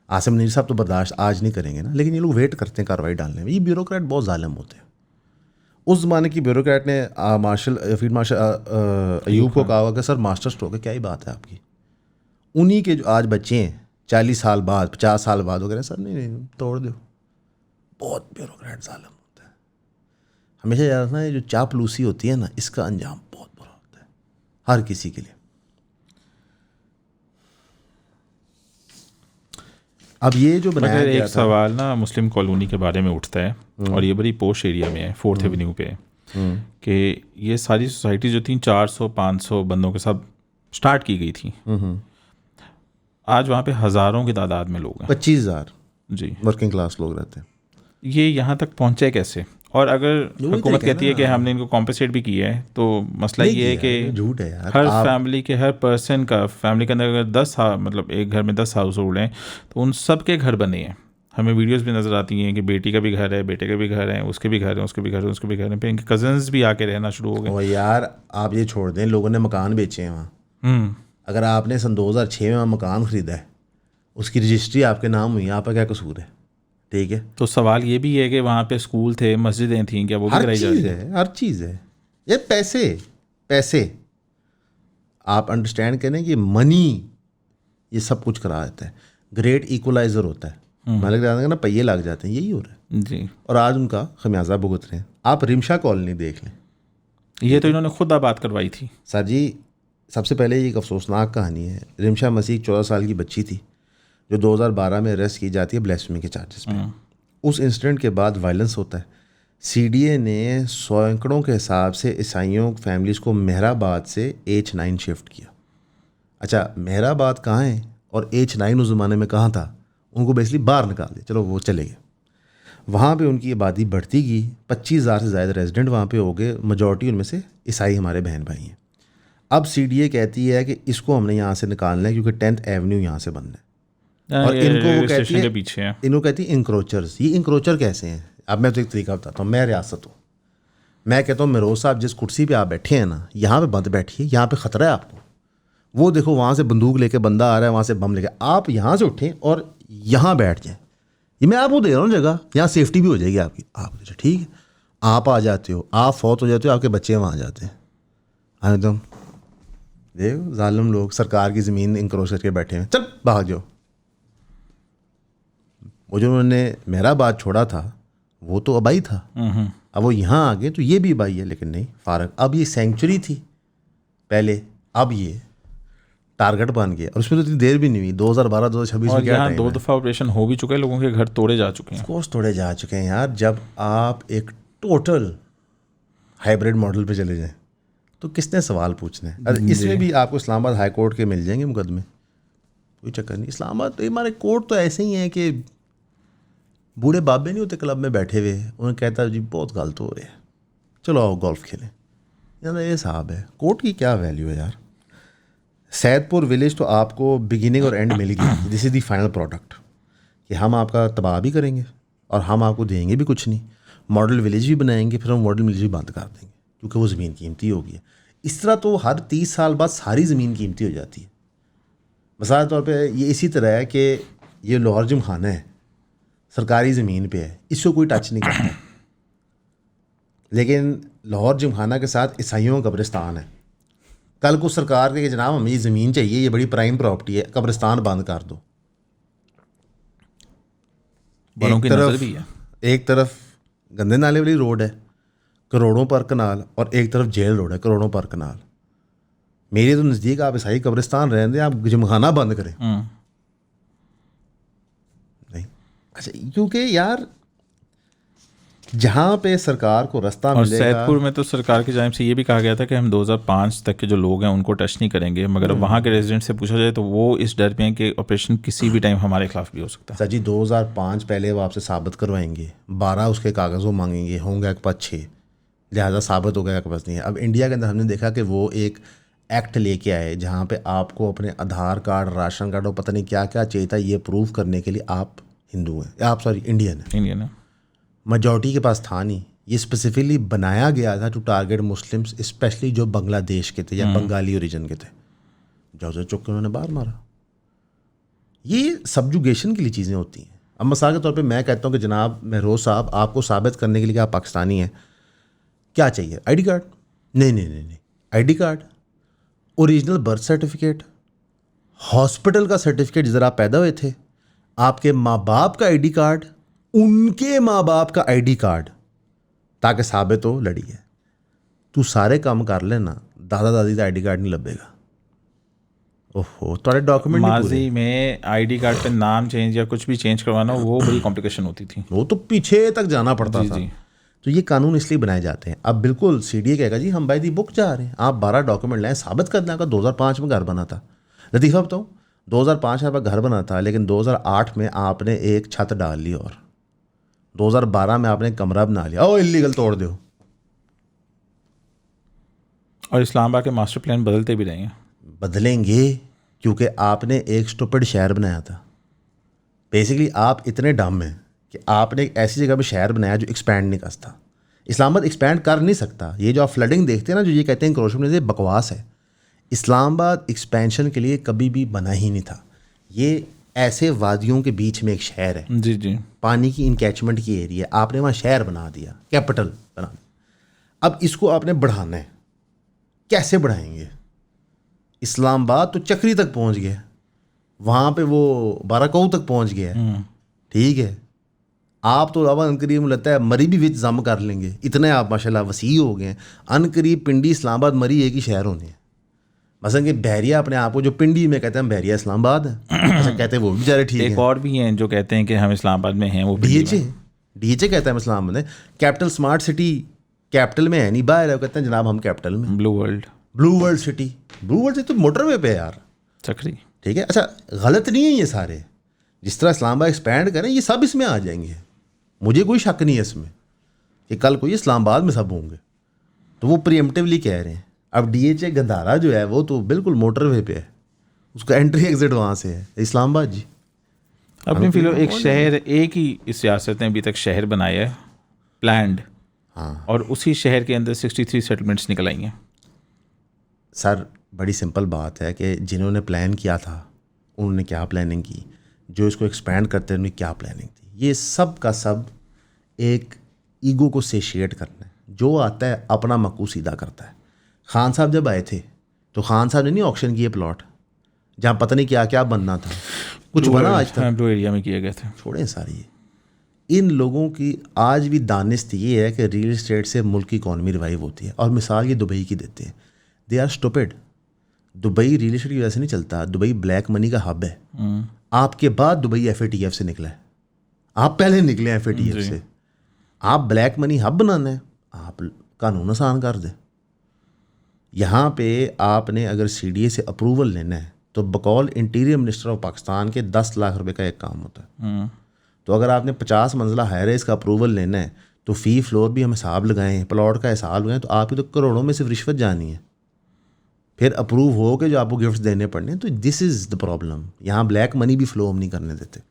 आसिम मुनीर साहब तो बर्दाश्त आज नहीं करेंगे ना, लेकिन ये लोग वेट करते हैं कार्रवाई डालने में। ये ब्यूरोक्रेट बहुत जालिम होते हैं। उस ज़माने की ब्यूरोक्रेट ने फील्ड मार्शल अयूब को कहा कि सर मास्टर स्ट्रोक है, क्या ही बात है आपकी। उन्हीं के जो आज बच्चे हैं 40 साल बाद 50 साल बाद वगैरह, सर नहीं तोड़ दो। बहुत ब्यूरोक्रेट जालिम होता है। हमेशा याद रखना, ये जो चापलूसी होती है ना, इसका अंजाम बहुत बुरा होता है हर किसी के लिए। अब ये जो बनाया मगर गया एक सवाल ना मुस्लिम कॉलोनी के बारे में उठता है, और ये बड़ी पोश एरिया में है, 4th एवेन्यू पे है, कि ये सारी सोसाइटी जो थी 400-500 बंदों के साथ स्टार्ट की गई थी। आज वहाँ पे हज़ारों की तादाद में लोग हैं, 25,000 जी वर्किंग क्लास लोग रहते हैं। ये यहाँ तक पहुँचे कैसे? और अगर हुकूमत कहती है कि हमने इनको कॉम्पनसेट भी किया है, तो मसला ये है कि झूठ है यार। हर फैमिली के, हर पर्सन का, फैमिली के अंदर अगर 10 मतलब एक घर में 10 हाउस होल्ड हैं, तो उन सब के घर बने हैं। हमें वीडियोस भी नज़र आती हैं कि बेटी का भी घर है, बेटे का भी घर है, उसके भी घर है, उसके भी घर है, उसके भी घर है, फिर इनके कजन्स भी आके रहना शुरू हो गए। और यार आप ये छोड़ दें, लोगों ने मकान बेचे हैं वहाँ। अगर आपने सन 2006 में मकान ख़रीदा है, उसकी रजिस्ट्री आपके नाम हुई, आपका क्या कसूर है? ठीक है, तो सवाल ये भी है कि वहाँ पे स्कूल थे, मस्जिदें थीं, क्या वो भी कराई जा रही है? हर चीज़ है ये पैसे आप अंडरस्टैंड करें कि मनी ये सब कुछ करा देता है। ग्रेट इक्वलाइजर होता है, मालिक जाने ना पहिए लग जाते हैं, यही हो रहा है जी। और आज उनका खमियाजा भुगत रहे हैं। आप रिमशा कॉलोनी देख लें, ये तो इन्होंने खुद आबाद करवाई थी सर जी। सबसे पहले ये एक अफसोसनाक कहानी है। रिमशा मसीह 14 साल की बच्ची थी जो 2012 में अरेस्ट की जाती है ब्लेस्फेमी के चार्जेस पे। उस इंसिडेंट के बाद वायलेंस होता है। CDA ने सैकड़ों के हिसाब से ईसाइयों फैमिलीज़ को मेहराबाद से H9 शिफ्ट किया। अच्छा, मेहराबाद कहाँ है और H9 उस ज़माने में कहाँ था? उनको बेसिकली बाहर निकाल दिया, चलो वो चले गए। वहाँ पे उनकी आबादी बढ़ती गई, 25,000 से ज़्यादा रेजिडेंट वहाँ पे हो गए। मेजॉरिटी उनमें से ईसाई हमारे बहन भाई हैं। अब CDA कहती है कि इसको हमने यहाँ से निकालना है क्योंकि 10th एवेन्यू यहाँ से बंद है। और इनको वो कहती है, इनको कहती है इंक्रोचर्स। ये इंक्रोचर कैसे हैं? अब मैं तो एक तरीका बताता हूँ। मैं रियासत हूँ, मैं कहता हूँ मेरोज साहब जिस कुर्सी पे आप बैठे हैं ना, यहाँ पे बंद बैठिए, यहाँ पे ख़तरा है आपको। वो देखो वहाँ से बंदूक लेके बंदा आ रहा है, वहाँ से बम लेके, आप यहाँ से उठें और यहाँ बैठ जाएँ। ये मैं आपको दे रहा हूँ जगह, यहाँ सेफ्टी भी हो जाएगी आपकी। आप ठीक है, आप आ जाते हो, आप फौत हो जाते हो, आपके बच्चे वहाँ आ जाते हैं। एकदम देखो जालिम लोग सरकार की ज़मीन इंक्रोच करके बैठे हैं, चल भाग जाओ। वो जो उन्होंने मेहराबाद छोड़ा था वो तो अबाई था, अब वो यहाँ आ गए तो ये भी अबाई है, लेकिन नहीं फारक। अब ये सेंचुरी थी पहले, अब ये टारगेट बन गया और उसमें तो इतनी देर भी नहीं हुई। 2012-2026 में क्या टाइम 2 दफ़ा ऑपरेशन हो भी चुका है, लोगों के घर तोड़े जा चुके हैं। कोर्स तोड़े जा चुके हैं यार। जब आप एक टोटल हाइब्रिड मॉडल पे चले जाएं तो किसने सवाल पूछने हैं? अरे इसमें भी आपको इस्लामाबाद हाई कोर्ट के मिल जाएंगे मुकदमे, कोई चक्कर नहीं। इस्लामाबाद हमारे कोर्ट तो ऐसे ही हैं कि बूढ़े बाबे नहीं होते क्लब में बैठे हुए, उन्हें कहता जी बहुत गलत हो रहे हैं, चलो आओ गोल्फ खेलें। यार ये साहब है, कोर्ट की क्या वैल्यू है यार। सैदपुर विलेज तो आपको बिगिनिंग और एंड मिल गई, this is the final product कि हम आपका तबाह भी करेंगे और हम आपको देंगे भी कुछ नहीं। मॉडल विलेज भी बनाएंगे, फिर हम मॉडल विलेज भी बंद कर देंगे क्योंकि वो ज़मीन कीमती होगी। इस तरह तो हर 30 साल बाद सारी ज़मीन कीमती हो जाती है। मिसाल तौर पे ये इसी तरह है कि ये लाहौर जिमखाना है, सरकारी ज़मीन पे है, इसको कोई टच नहीं करता, लेकिन लाहौर जिमखाना के साथ ईसाइयों का कब्रिस्तान है। कल को सरकार के जनाब हमें ये ज़मीन चाहिए, ये बड़ी प्राइम प्रॉपर्टी है, कब्रिस्तान बंद कर दो। एक तरफ गंदे नाले वाली रोड है, करोड़ों पर कनाल, और एक तरफ जेल रोड है, करोड़ों पर कनाल। मेरे तो नज़दीक आप ईसाई कब्रिस्तान रहने दें, आप जिमखाना बंद करें नहीं। अच्छा, क्योंकि यार जहाँ पे सरकार को रास्ता और मिलेगा, सैदपुर में तो सरकार की जानिब से ये भी कहा गया था कि हम 2005 तक के जो लोग हैं उनको टच नहीं करेंगे, मगर अब वहाँ के रेजिडेंट से पूछा जाए तो वो इस डर में है कि ऑपरेशन किसी भी टाइम हमारे खिलाफ भी हो सकता है। सर जी 2005 पहले वो आपसे साबित करवाएंगे, 12 उसके कागज़ों मांगेंगे, होंगे आपके पास 6, लिहाजा साबित हो गया आपके पास नहीं है। अब इंडिया के अंदर हमने देखा कि वो एक एक्ट लेके आए जहाँ पे आपको अपने आधार कार्ड, राशन कार्ड और पता नहीं क्या क्या चाहिए था, ये प्रूव करने के लिए आप हिंदू हैं, आप सॉरी इंडियन हैं। इंडियन है। मेजॉरिटी के पास था नहीं, ये स्पेसिफिकली बनाया गया था टू टारगेट मुस्लिम्स, स्पेशली जो बांग्लादेश के थे या बंगाली ओरिजिन के थे। जो चुक के उन्होंने बाहर मारा। ये सब्जुगेशन के लिए चीज़ें होती हैं। अब मिसाल के तौर पे मैं कहता हूँ कि जनाब महरोज साहब, आपको साबित करने के लिए कि आप पाकिस्तानी हैं, क्या चाहिए? ID card? नहीं, ID card, original birth certificate, hospital का सर्टिफिकेट जिधर आप पैदा हुए थे, आपके माँ बाप का आईडी कार्ड, उनके माँ बाप का आईडी कार्ड, ताकि साबित हो लड़ी है। तू सारे काम कर लेना, दादा दादी का आईडी कार्ड नहीं लभेगा। ओहो, तुम्हारे डॉक्यूमेंट नहीं पूरे। माजी में आईडी कार्ड पे नाम चेंज या कुछ भी चेंज करवाना, वो बड़ी कॉम्प्लिकेशन होती थी। वो तो पीछे तक जाना पड़ता जी, था। जी। तो ये कानून इसलिए बनाए जाते हैं। अब बिल्कुल सीडीए कहेगा जी हम बाय दी बुक जा रहे हैं, आप 12 डॉक्यूमेंट लाएं, साबित कर दें आपका 2005 में घर बना था। लतीफ़ा बताऊँ, 2005 में आपका घर बना था, लेकिन 2008 में आपने एक छत डाल ली और 2012 में आपने कमरा बना लिया। ओ इलीगल तोड़ दो। और इस्लामाबाद के मास्टर प्लान बदलते भी रहे हैं। बदलेंगे क्योंकि आपने एक स्टूपिड शहर बनाया था। बेसिकली आप इतने डम हैं कि आपने एक ऐसी जगह पे शहर बनाया जो एक्सपैंड नहीं कर सकता। इस्लामाबाद एक्सपैंड कर नहीं सकता। ये जो आप फ्लडिंग देखते हैं ना, जो ये कहते हैं इंक्रोचमेंट, ये बकवास है। इस्लामाबाद एक्सपेंशन के लिए कभी भी बना ही नहीं था। ये ऐसे वादियों के बीच में एक शहर है, जी जी, पानी की इनकैचमेंट की एरिया, आपने वहाँ शहर बना दिया, कैपिटल बना दिया। अब इसको आपने बढ़ाना है, कैसे बढ़ाएंगे? इस्लामाबाद तो चक्री तक पहुँच गया, वहाँ पे वो बाराकऊ तक पहुँच गया है, ठीक है। आप तो अब अनकरीब लगता है मरी भी विच जम कर लेंगे, इतने आप माशाल्लाह वसी हो गए हैं। अनकरीब पिंडी इस्लामाबाद मरी एक ही शहर होने हैं। मसलन कि बहरिया अपने आप को जो पिंडी में कहते हैं बहरिया इस्लामाबाद है, ऐसा कहते हैं वो भी बेचारे ठीक है। एक और भी हैं जो कहते हैं कि हम इस्लामाबाद में हैं, वो डीएचए कहता है इस्लामाबाद में कैपिटल स्मार्ट सिटी, कैपिटल में है नहीं, बाहर है, कहते हैं जनाब हम कैपिटल में। Blue world city, blue world city तो मोटरवे पे है यार, चक्री, ठीक है। अच्छा, गलत नहीं है ये सारे, जिस तरह इस्लामाबाद एक्सपैंड करें ये सब इसमें आ जाएंगे, मुझे कोई शक नहीं है इसमें कि कल को ये इस्लामाबाद में सब होंगे। तो वो प्रीएम्प्टिवली कह रहे हैं। अब डीएचए गंधारा जो है वो तो बिल्कुल मोटरवे पे है, उसका एंट्री एग्जिट वहाँ से है। इस्लामाबाद जी अपने फिलो एक शहर, एक ही सियासत ने अभी तक शहर बनाया है प्लान्ड, हाँ और उसी शहर के अंदर 63 सेटलमेंट्स निकल आई हैं। सर, बड़ी सिंपल बात है कि जिन्होंने प्लान किया था उन्होंने क्या प्लानिंग की, जो इसको एक्सपैंड करते हैं उन्होंने क्या प्लानिंग थी। ये सब का सब एक ईगो को सेशिएट करना है। जो आता है अपना मकू सीधा करता है। खान साहब जब आए थे तो खान साहब ने नहीं ऑक्शन किए प्लॉट, जहाँ पता नहीं क्या क्या बनना था, कुछ बना आज तक? ब्लू एरिया में किए गए थे। छोड़ें सारी। इन लोगों की आज भी दानिश ये है कि रियल एस्टेट से मुल्क की इकॉनमी रिवाइव होती है। और मिसाल ये दुबई की देते हैं, they are stupid. Dubai real estate की वजह से नहीं चलता, दुबई ब्लैक मनी का हब है। आपके बाद दुबई FATF से निकला है, आप पहले निकले FATF से। आप ब्लैक मनी हब बनाना है, आप कानून आसान कर दें। यहाँ पे आपने अगर CDA से अप्रूवल लेना है तो बकौल इंटीरियर मिनिस्टर ऑफ पाकिस्तान के 10 लाख रुपए का एक काम होता है। तो अगर आपने 50 मंजिला हाई राइज का अप्रूवल लेना है तो फ़ी फ्लोर भी हम हिसाब लगाएं, प्लॉट का हिसाब लगाएं, तो आपकी तो करोड़ों में सिर्फ रिश्वत जानी है। फिर अप्रूव हो के जो आपको गिफ्ट्स देने पड़ने हैं। तो दिस इज़ द प्रॉब्लम। यहाँ ब्लैक मनी भी फ्लो हम नहीं करने देते।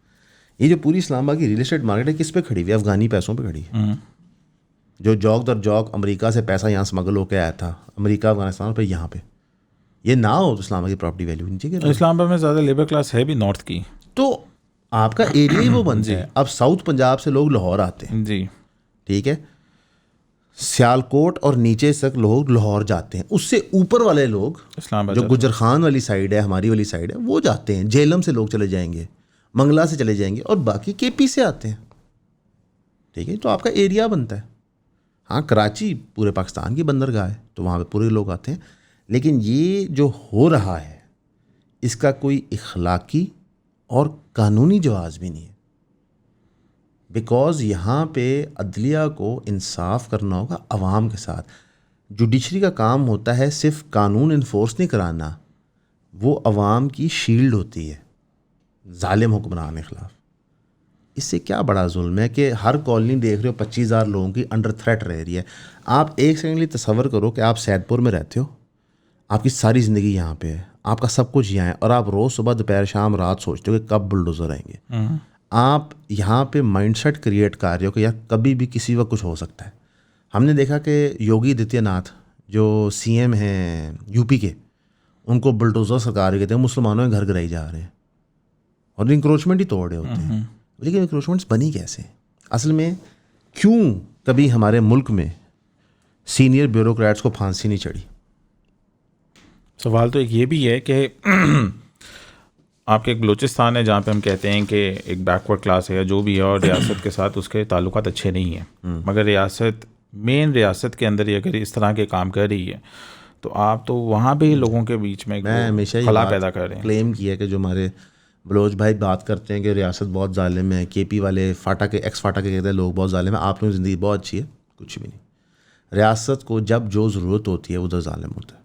ये जो पूरी इस्लामाबाद की रियल एस्टेट मार्केट है, किस पे खड़ी हुई है? अफगानी पैसों पे खड़ी है। जो जॉक दर जॉक अमेरिका से पैसा यहाँ स्मगल होकर आया था, अमेरिका अफगानिस्तान पे, यहाँ पे ये ना हो तो इस्लामाबाद की प्रॉपर्टी वैल्यू नीचे गिर। इस्लामाबाद में ज़्यादा लेबर क्लास है भी नॉर्थ की, तो आपका एरिया ही वो बनता है। अब साउथ पंजाब से लोग लाहौर आते हैं जी, ठीक है, सियालकोट और नीचे तक लोग लाहौर जाते हैं। उससे ऊपर वाले लोग इस्लामाबाद जो गुजर खान वाली साइड है, हमारी वाली साइड है, वो जाते हैं। झेलम से लोग चले जाएंगे, मंगला से चले जाएंगे, और बाकी KP से आते हैं, ठीक है। तो आपका एरिया बनता है। हाँ, कराची पूरे पाकिस्तान की बंदरगाह है, तो वहाँ पे पूरे लोग आते हैं। लेकिन ये जो हो रहा है इसका कोई इखलाकी और कानूनी जवाज़ भी नहीं है। बिकॉज यहाँ पे अदलिया को इंसाफ करना होगा अवाम के साथ। जुडिशरी का काम होता है सिर्फ कानून इन्फोर्स नहीं कराना, वो अवाम की शील्ड होती है जालिम हुक्मरान के ख़िलाफ़। इससे क्या बड़ा जुल्म है कि हर कॉलोनी देख रहे हो 25,000 लोगों की अंडर थ्रेट रह रही है। आप एक सेकंड लिए तसव्वुर करो कि आप सैदपुर में रहते हो, आपकी सारी ज़िंदगी यहाँ पे है, आपका सब कुछ यहाँ है, और आप रोज़ सुबह दोपहर शाम रात सोचते हो कि कब बुलडोज़र आएंगे। आप यहाँ पे माइंडसेट क्रिएट कर रहे हो कि यार कभी भी किसी वक्त कुछ हो सकता है। हमने देखा कि योगी आदित्यनाथ जो CM हैं यूपी के, उनको बुलडोज़र सरकार कहते हैं, मुसलमानों के घर गिराई जा रहे हैं और इंक्रोचमेंट ही तोड़ रहे होते हैं। लेकिन इंक्रोचमेंट्स बनी कैसे? असल में क्यों कभी हमारे मुल्क में सीनियर ब्यूरोक्रेट्स को फांसी नहीं चढ़ी? सवाल तो एक ये भी है कि आपके एक बलूचिस्तान है जहाँ पे हम कहते हैं कि एक बैकवर्ड क्लास है या जो भी है, और रियासत के साथ उसके ताल्लुकात अच्छे नहीं हैं, मगर रियासत मेन रियासत के अंदर ही अगर इस तरह के काम कर रही है तो आप तो वहाँ पे ही लोगों के बीच में मैं हमेशा ही खला पैदा कर रहे हैं। क्लेम किया कि जो हमारे बलोच भाई बात करते हैं कि रियासत बहुत जालिम है, KP वाले फाटा के एक्स फाटा के कहते हैं लोग बहुत जालिम है, आप लोगों की ज़िंदगी बहुत अच्छी है, कुछ भी नहीं। रियासत को जब जो ज़रूरत होती है उधर जालिम होता है।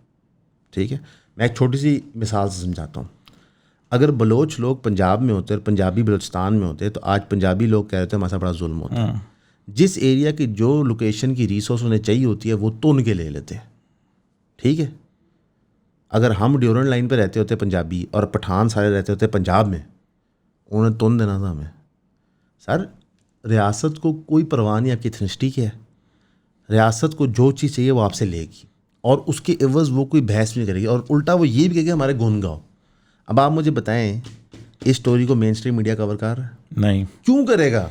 ठीक है, मैं एक छोटी सी मिसाल से समझाता हूँ। अगर बलोच लोग पंजाब में होते और पंजाबी बलोचिस्तान में होते तो आज पंजाबी लोग कह रहे थे हमारे साथ बड़ा जुल्म होता है। जिस एरिया की जो लोकेशन की रिसोर्स उन्हें चाहिए होती है वो तो उनके ले लेते हैं। ठीक है, अगर हम ड्यूरेंट लाइन पे रहते होते पंजाबी और पठान सारे रहते होते पंजाब में, उन्हें तुन देना था हमें। सर रियासत को कोई परवाह नहीं आपकी एथनिसिटी क्या है, रियासत को जो चीज़ चाहिए वो आपसे लेगी और उसके एवज़ वो कोई बहस नहीं करेगी, और उल्टा वो ये भी कहेगी हमारे गुण गाओ। अब आप मुझे बताएं इस स्टोरी को मेन स्ट्रीम मीडिया कवर कर रहा है? नहीं। क्यों करेगा?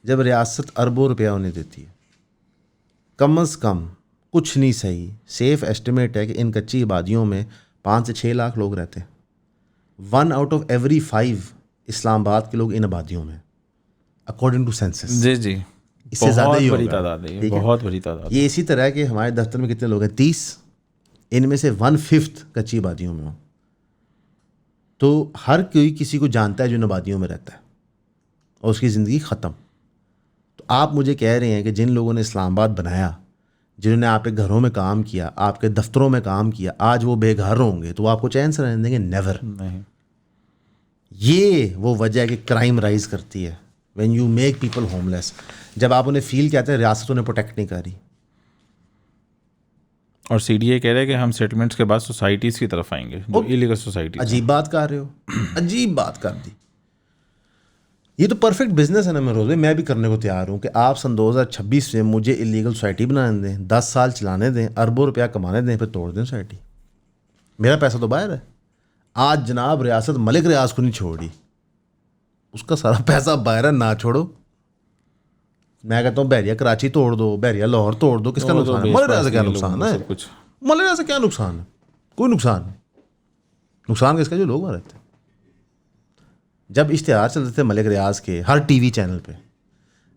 जब रियासत अरबों रुपया उन्हें देती है। कम से कम कुछ नहीं सही, सेफ एस्टिमेट है कि इन कच्ची आबादियों में 5 से 6 लाख लोग रहते हैं। 1 out of every 5 इस्लामाबाद के लोग इन आबादियों में, अकॉर्डिंग टू सेंसस। जी जी, इससे ज़्यादा ही बड़ी होगा। तादाद है, ठीक है? बहुत बड़ी तादाद। ये इसी तरह है कि हमारे दफ्तर में कितने लोग हैं? 30, इनमें से 1/5 कच्ची आबादियों में हो। तो हर कोई किसी को जानता है जो इन आबादियों में रहता है और उसकी ज़िंदगी ख़त्म। तो आप मुझे कह रहे हैं कि जिन लोगों ने इस्लामाबाद बनाया, जिन्होंने आपके घरों में काम किया, आपके दफ्तरों में काम किया, आज वो बेघर होंगे तो वो आपको चैन से रहने देंगे? नेवर। नहीं। ये वो वजह है कि क्राइम राइज करती है when you make people homeless. जब आप उन्हें फील कहते हैं रियासत उन्हें प्रोटेक्ट नहीं कर रही। और CDA कह रहे हैं कि हम सेटलमेंट्स के बाद सोसाइटीज़ की तरफ आएंगे, जो इलीगल सोसाइटी। अजीब बात कर रहे हो, अजीब बात कर दी। ये तो परफेक्ट बिजनेस है ना मेरे रोज़, मैं भी करने को तैयार हूँ कि आप सन 2026 में मुझे इलीगल सोसाइटी बनाने दें, 10 साल चलाने दें, अरबों रुपया कमाने दें, फिर तोड़ दें सोसाइटी। मेरा पैसा तो बाहर है। आज जनाब रियासत मलिक रियाज को नहीं छोड़ी, उसका सारा पैसा बाहर है, ना छोड़ो। मैं कहता हूँ बहरिया कराची तोड़ दो, बहरिया लाहौर तोड़ दो, किसका नुकसान है? मलिक रियाज से क्या नुकसान है? कुछ मलिक रियाज से क्या नुकसान है? कोई नुकसान नहीं। नुकसान किसका? जो लोग वहाँ रहते हैं। जब इश्तिहार चलते थे मलिक रियाज के हर TV चैनल पे,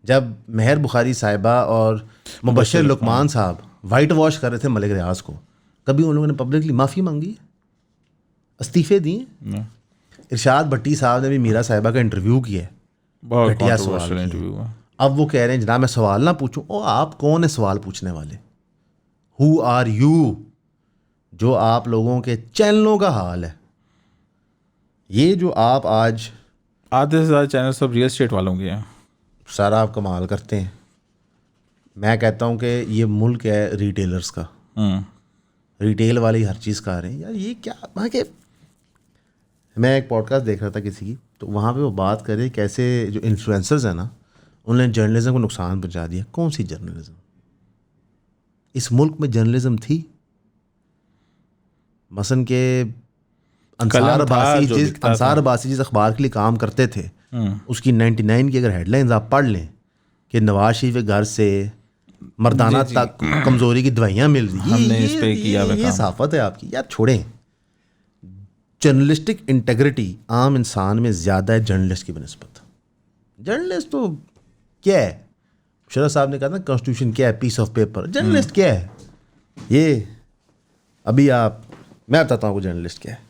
जब मेहर बुखारी साहिबा और मुबशर लुकमान साहब वाइट वॉश कर रहे थे मलिक रियाज को, कभी उन लोगों ने पब्लिकली माफ़ी मांगी है? इस्तीफे दिए? इरशाद भट्टी साहब ने भी मीरा साहिबा का इंटरव्यू किया है, बहुत घटिया सवाल controversial किए। इंटरव्यू हुआ। अब वो कह रहे हैं जनाब मैं सवाल ना पूछूं। ओ आप कौन है सवाल पूछने वाले? Who are you? जो आप लोगों के चैनलों का हाल है, ये जो आप आज आधे से ज़्यादा चैनल सब रियल एस्टेट वालों के हैं। सारा आप कमाल करते हैं। मैं कहता हूँ कि ये मुल्क है रिटेलर्स का, रिटेल वाले ही हर चीज़ खा रहे हैं यार। ये क्या वहाँ के, मैं एक पॉडकास्ट देख रहा था किसी की, तो वहाँ पे वो बात कर रहे कैसे जो इन्फ्लुएंसर्स हैं ना, उन्होंने जर्नलिज्म को नुकसान पहुँचा दिया। कौन सी जर्नलिज्म? इस मुल्क में जर्नलिज्म थी? मसन के अंसार अब्बासी जिस अखबार के लिए काम करते थे, उसकी 99 की अगर हेडलाइंस आप पढ़ लें कि नवाज शरीफ के घर से मर्दाना तक कमज़ोरी की दवाइयाँ मिल रही, ये सहाफ़त है आपकी। यार छोड़ें, जर्नलिस्टिक इंटेग्रिटी आम इंसान में ज़्यादा है जर्नलिस्ट की बनस्बत। जर्नलिस्ट तो क्या है? शरद साहब ने कहा था कॉन्स्टिट्यूशन क्या है? Piece of paper. जर्नलिस्ट क्या है? ये अभी मैं बताता हूँ आपको जर्नलिस्ट क्या है।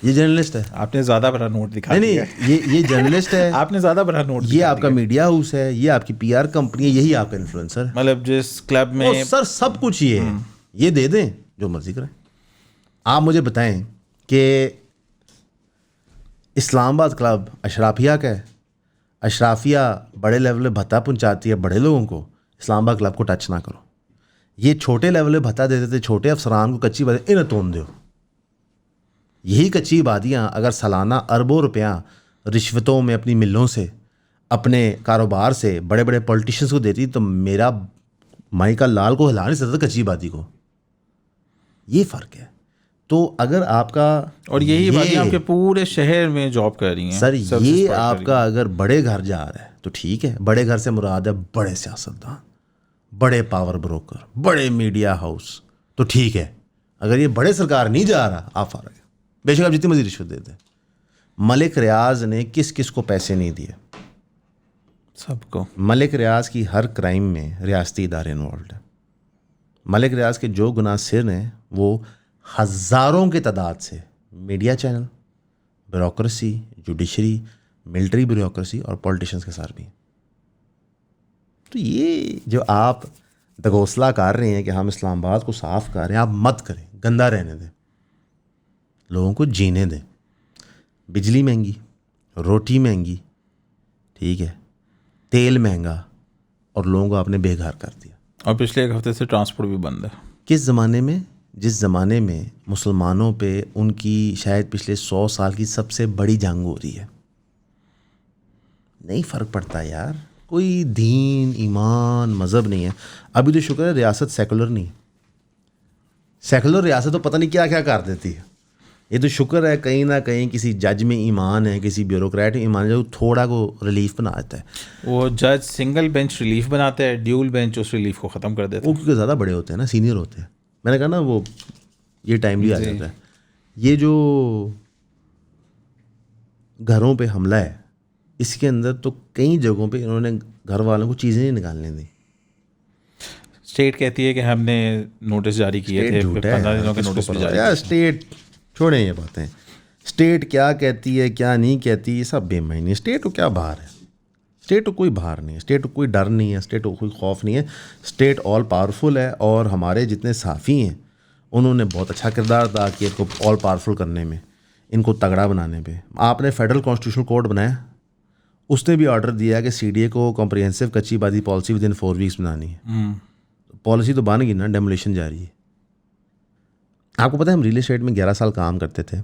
ये जर्नलिस्ट है। आपने ज़्यादा बड़ा नोट दिखा नहीं दिया नहीं, ये जर्नलिस्ट है। आपने ज़्यादा बड़ा नोट ये दिखा आपका दिया। मीडिया हाउस है, ये आपकी पीआर कंपनी है, यही आपका इन्फ्लुएंसर है। मतलब जिस क्लब में सर सब कुछ ये दे दें, जो मर्जी करें। आप मुझे बताएं कि इस्लामाबाद क्लब अशराफिया का है, अशराफिया बड़े लेवल पे भत्ता पहुंचाती है बड़े लोगों को, इस्लामाबाद क्लब को टच ना करो। ये छोटे लेवल पे भत्ता देते थे छोटे अफसरान को, कच्ची बातें इन्हें तोड़ दो। यही कच्ची बादियाँ अगर सालाना अरबों रुपया रिश्वतों में अपनी मिलों से, अपने कारोबार से बड़े बड़े पॉलिटिशियंस को देती तो मेरा माई का लाल को हिला नहीं सकता कच्ची बादी को। ये फ़र्क है। तो अगर आपका और यही बातें आपके पूरे शहर में जॉब कर रही हैं सर, services ये provide कर रही आपका अगर बड़े घर जा रहा है तो ठीक है। बड़े घर से मुराद है बड़े सियासतदान, बड़े पावर ब्रोकर, बड़े मीडिया हाउस, तो ठीक है। अगर ये बड़े सरकार नहीं जा रहा, आप फ़र्क है। बेशक आप जितनी मर्जी रिश्वत दे दें। मलिक रियाज ने किस किस को पैसे नहीं दिए? सबको। मलिक रियाज की हर क्राइम में रियासती इदारे इन्वॉल्व है। मलिक रियाज के जो गुनाह सिर हैं वो हज़ारों की तादाद से media channel, bureaucracy, judiciary, military bureaucracy और पॉलिटिशियंस के साथ भी हैं। तो ये जो आप दगोसला कर रहे हैं कि हम इस्लामाबाद को साफ़ कर रहे हैं, आप मत करें, गंदा रहने दें, लोगों को जीने दें। बिजली महंगी, रोटी महंगी, ठीक है, तेल महंगा, और लोगों को आपने बेघर कर दिया। और पिछले एक हफ्ते से ट्रांसपोर्ट भी बंद है। किस ज़माने में? जिस ज़माने में मुसलमानों पे उनकी शायद पिछले 100 साल की सबसे बड़ी जंग हो रही है। नहीं फ़र्क पड़ता यार, कोई दीन, ईमान, मज़हब नहीं है। अभी तो शुक्र है रियासत सेकुलर नहीं है। सेकुलर रियासत तो पता नहीं क्या क्या कर देती है। ये तो शुक्र है कहीं ना कहीं किसी जज में ईमान है, किसी ब्यूरोक्रेट में ईमान है, जो थोड़ा को रिलीफ बना देता है। वो जज सिंगल बेंच रिलीफ बनाता है, ड्यूल बेंच उस रिलीफ को ख़त्म कर देता वो क्योंकि ज़्यादा बड़े होते हैं ना, सीनियर होते हैं। मैंने कहा ना वो ये टाइमली आ जाता है। ये जो घरों पे हमला है, इसके अंदर तो कई जगहों पे इन्होंने घर वालों को चीज़ें नहीं निकालने दी। स्टेट कहती है कि हमने नोटिस जारी किए थे, 15 दिनों के नोटिस भी जारी यार स्टेट छोड़ें ये बातें। स्टेट क्या कहती है क्या नहीं कहती, ये सब बेमायनी। स्टेट को क्या बाहर है? स्टेट को कोई बाहर नहीं है, स्टेट को कोई डर नहीं है, स्टेट को कोई खौफ नहीं है। स्टेट ऑल पावरफुल है और हमारे जितने साफ़ी हैं उन्होंने बहुत अच्छा किरदार अदा किया इसको ऑल पावरफुल करने में, इनको तगड़ा बनाने पे। आपने फेडरल कॉन्स्टिट्यूशनल कोड बनाया, उसने भी ऑर्डर दिया कि CDA को कॉम्प्रिहेंसिव कच्ची बादी पॉलिसी विद इन 4 वीक्स बनानी है। पॉलिसी तो बन गई ना, डेमोलिशन जारी है। आपको पता है हम रियल एस्टेट में 11 साल काम करते थे,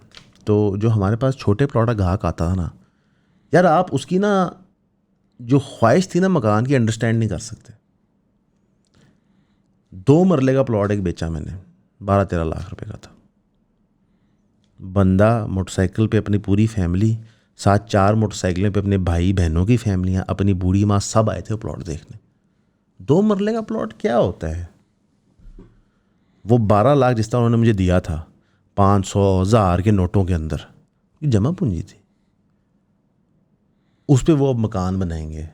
तो जो हमारे पास छोटे प्लॉट का ग्राहक आता था ना यार, आप उसकी ना जो ख्वाहिश थी ना मकान की, अंडरस्टैंड नहीं कर सकते। 2 मरले का प्लॉट एक बेचा मैंने, 12-13 लाख रुपए का था। बंदा मोटरसाइकिल पे अपनी पूरी फैमिली, साथ 4 मोटरसाइकिलें पे अपने भाई बहनों की फैमिलियाँ, अपनी बूढ़ी माँ, सब आए थे वो प्लॉट देखने। 2 मरले का प्लॉट क्या होता है? वो 12 लाख जिस तरह उन्होंने मुझे दिया था 500,000 के नोटों के अंदर, ये जमा पूंजी थी। उस पर वो अब मकान बनाएंगे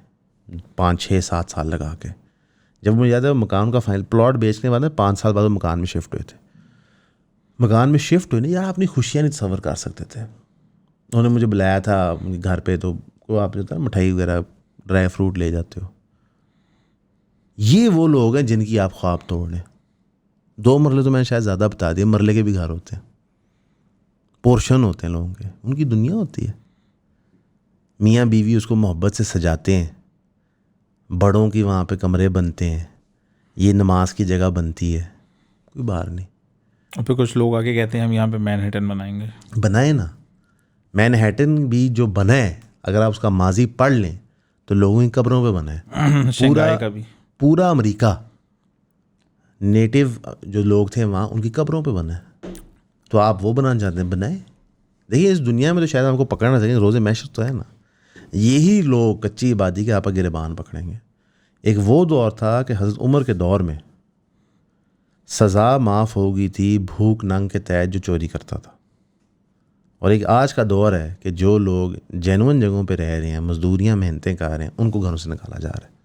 5-6-7 साल लगा के। जब मुझे याद है मकान का फाइनल प्लॉट बेचने के बाद 5 साल बाद वो मकान में शिफ्ट हुए थे। मकान में शिफ्ट हुए ना यार, अपनी खुशियाँ नहीं तस्वर कर सकते थे। उन्होंने मुझे बुलाया था घर पे, तो वो आप जो मिठाई वगैरह ड्राई फ्रूट ले जाते हो। ये वो लोग हैं जिनकी आप ख्वाब तोड़ लें। 2 मरले तो मैंने शायद ज़्यादा बता दिया, मरले के भी घर होते हैं, पोर्शन होते हैं लोगों के, उनकी दुनिया होती है। मियाँ बीवी उसको मोहब्बत से सजाते हैं, बड़ों की वहाँ पे कमरे बनते हैं, ये नमाज की जगह बनती है, कोई बाहर नहीं। और फिर कुछ लोग आके कहते हैं हम यहाँ पे मैनहट्टन बनाएंगे। बनाए ना, मैनहट्टन भी जो बना है, अगर आप उसका माजी पढ़ लें तो लोगों की कब्रों पे बना है। शंघाई का भी पूरा अमेरिका, नेटिव जो लोग थे वहाँ, उनकी कब्रों पे बना है। तो आप वो बनाना चाहते हैं, बनाए। देखिए इस दुनिया में तो शायद हमको पकड़ना चाहिए, रोज़े मैशर तो है ना। यही लोग कच्ची आबादी के आपा गिरबान पकड़ेंगे। एक वो दौर था कि हज़रत उमर के दौर में सज़ा माफ़ हो गई थी भूख नंग के तहत जो चोरी करता था। और एक आज का दौर है कि जो लोग जेनुइन जगहों पे रह रहे हैं, मजदूरियाँ मेहनतें कर रहे हैं, उनको घरों से निकाला जा रहा है।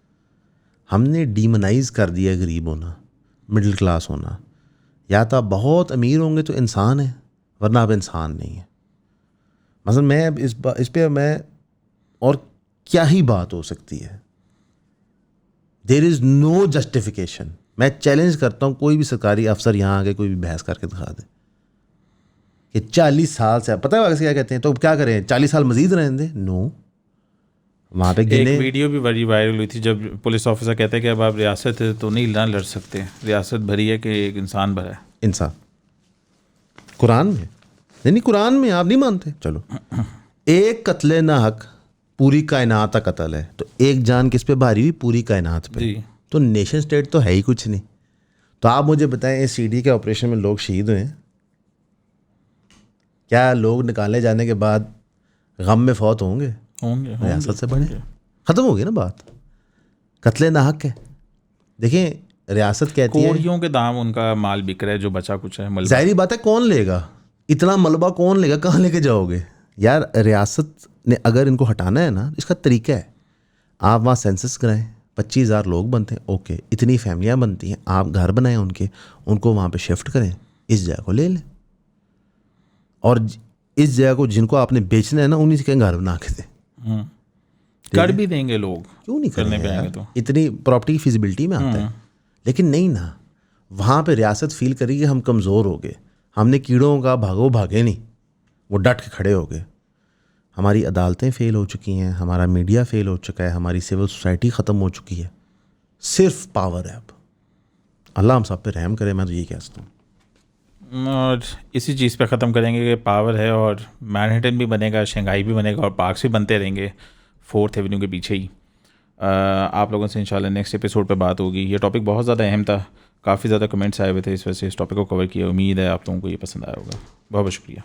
हमने डीमनाइज कर दिया गरीब होना, मिडिल क्लास होना। या तो आप बहुत अमीर होंगे तो इंसान है, वरना आप इंसान नहीं है। मतलब मैं अब इस पे मैं और क्या ही बात हो सकती है. There is no justification. मैं चैलेंज करता हूँ कोई भी सरकारी अफसर यहाँ आके कोई भी बहस करके दिखा दे कि 40 साल से, पता है क्या कहते हैं, तो क्या करें 40 साल मजीद रहने दें? नो. वहाँ पे गिने एक वीडियो भी बड़ी वायरल हुई थी जब पुलिस ऑफिसर कहते हैं कि अब आप रियासत है तो नहीं ना लड़ सकते, रियासत भरी है कि एक इंसान भरा है. इंसान कुरान में नहीं, कुरान में आप नहीं मानते, चलो. एक कत्ले ना हक पूरी कायनात का कत्ल है, तो एक जान किस पे भारी हुई? पूरी कायनात पे. जी. तो नेशन स्टेट तो है ही कुछ नहीं. तो आप मुझे बताएं, इस सीडी के ऑपरेशन में लोग शहीद हुए हैं क्या? लोग निकाले जाने के बाद गम में फौत होंगे? रियासत से बने, ख़त्म हो गई ना बात. कत्ले ना हक है. देखें, रियासत कहती है कोड़ियों के दाम उनका माल बिक रहा है, जो बचा कुछ है मलबा. जाहिर बात है, कौन लेगा इतना मलबा? कौन लेगा? कहाँ लेके जाओगे यार? रियासत ने अगर इनको हटाना है ना, इसका तरीका है, आप वहाँ सेंसस कराएं, 25,000 लोग बनते हैं, ओके, इतनी फैमिलियाँ बनती हैं, आप घर बनाएं उनको वहाँ पे शिफ्ट करें, इस जगह को ले लें, और इस जगह को जिनको आपने बेचना है ना, उन्हीं के घर बना के दें. कर भी देंगे लोग, क्यों नहीं करने करने पे आएंगे तो. इतनी प्रॉपर्टी फिजिबिलिटी में आता है. लेकिन नहीं ना, वहाँ पे रियासत फील करी कि हम कमज़ोर हो गए, हमने कीड़ों का भागे नहीं, वो डट के खड़े हो गए. हमारी अदालतें फ़ेल हो चुकी हैं, हमारा मीडिया फ़ेल हो चुका है, हमारी सिविल सोसाइटी ख़त्म हो चुकी है. सिर्फ पावर है अब. अल्लाह हम सब पे रहम करे, मैं तो यही कहता हूँ. और इसी चीज़ पे ख़त्म करेंगे कि पावर है, और मैनहट्टन भी बनेगा, शंघाई भी बनेगा, और पार्क्स भी बनते रहेंगे 4th एवेन्यू के पीछे ही. आप लोगों से इंशाल्लाह नेक्स्ट एपिसोड पे बात होगी. ये टॉपिक बहुत ज़्यादा अहम था, काफ़ी ज़्यादा कमेंट्स आए हुए थे, इस वजह से इस टॉपिक को कवर किया. उम्मीद है आप लोगों को ये पसंद आया होगा. बहुत बहुत शुक्रिया.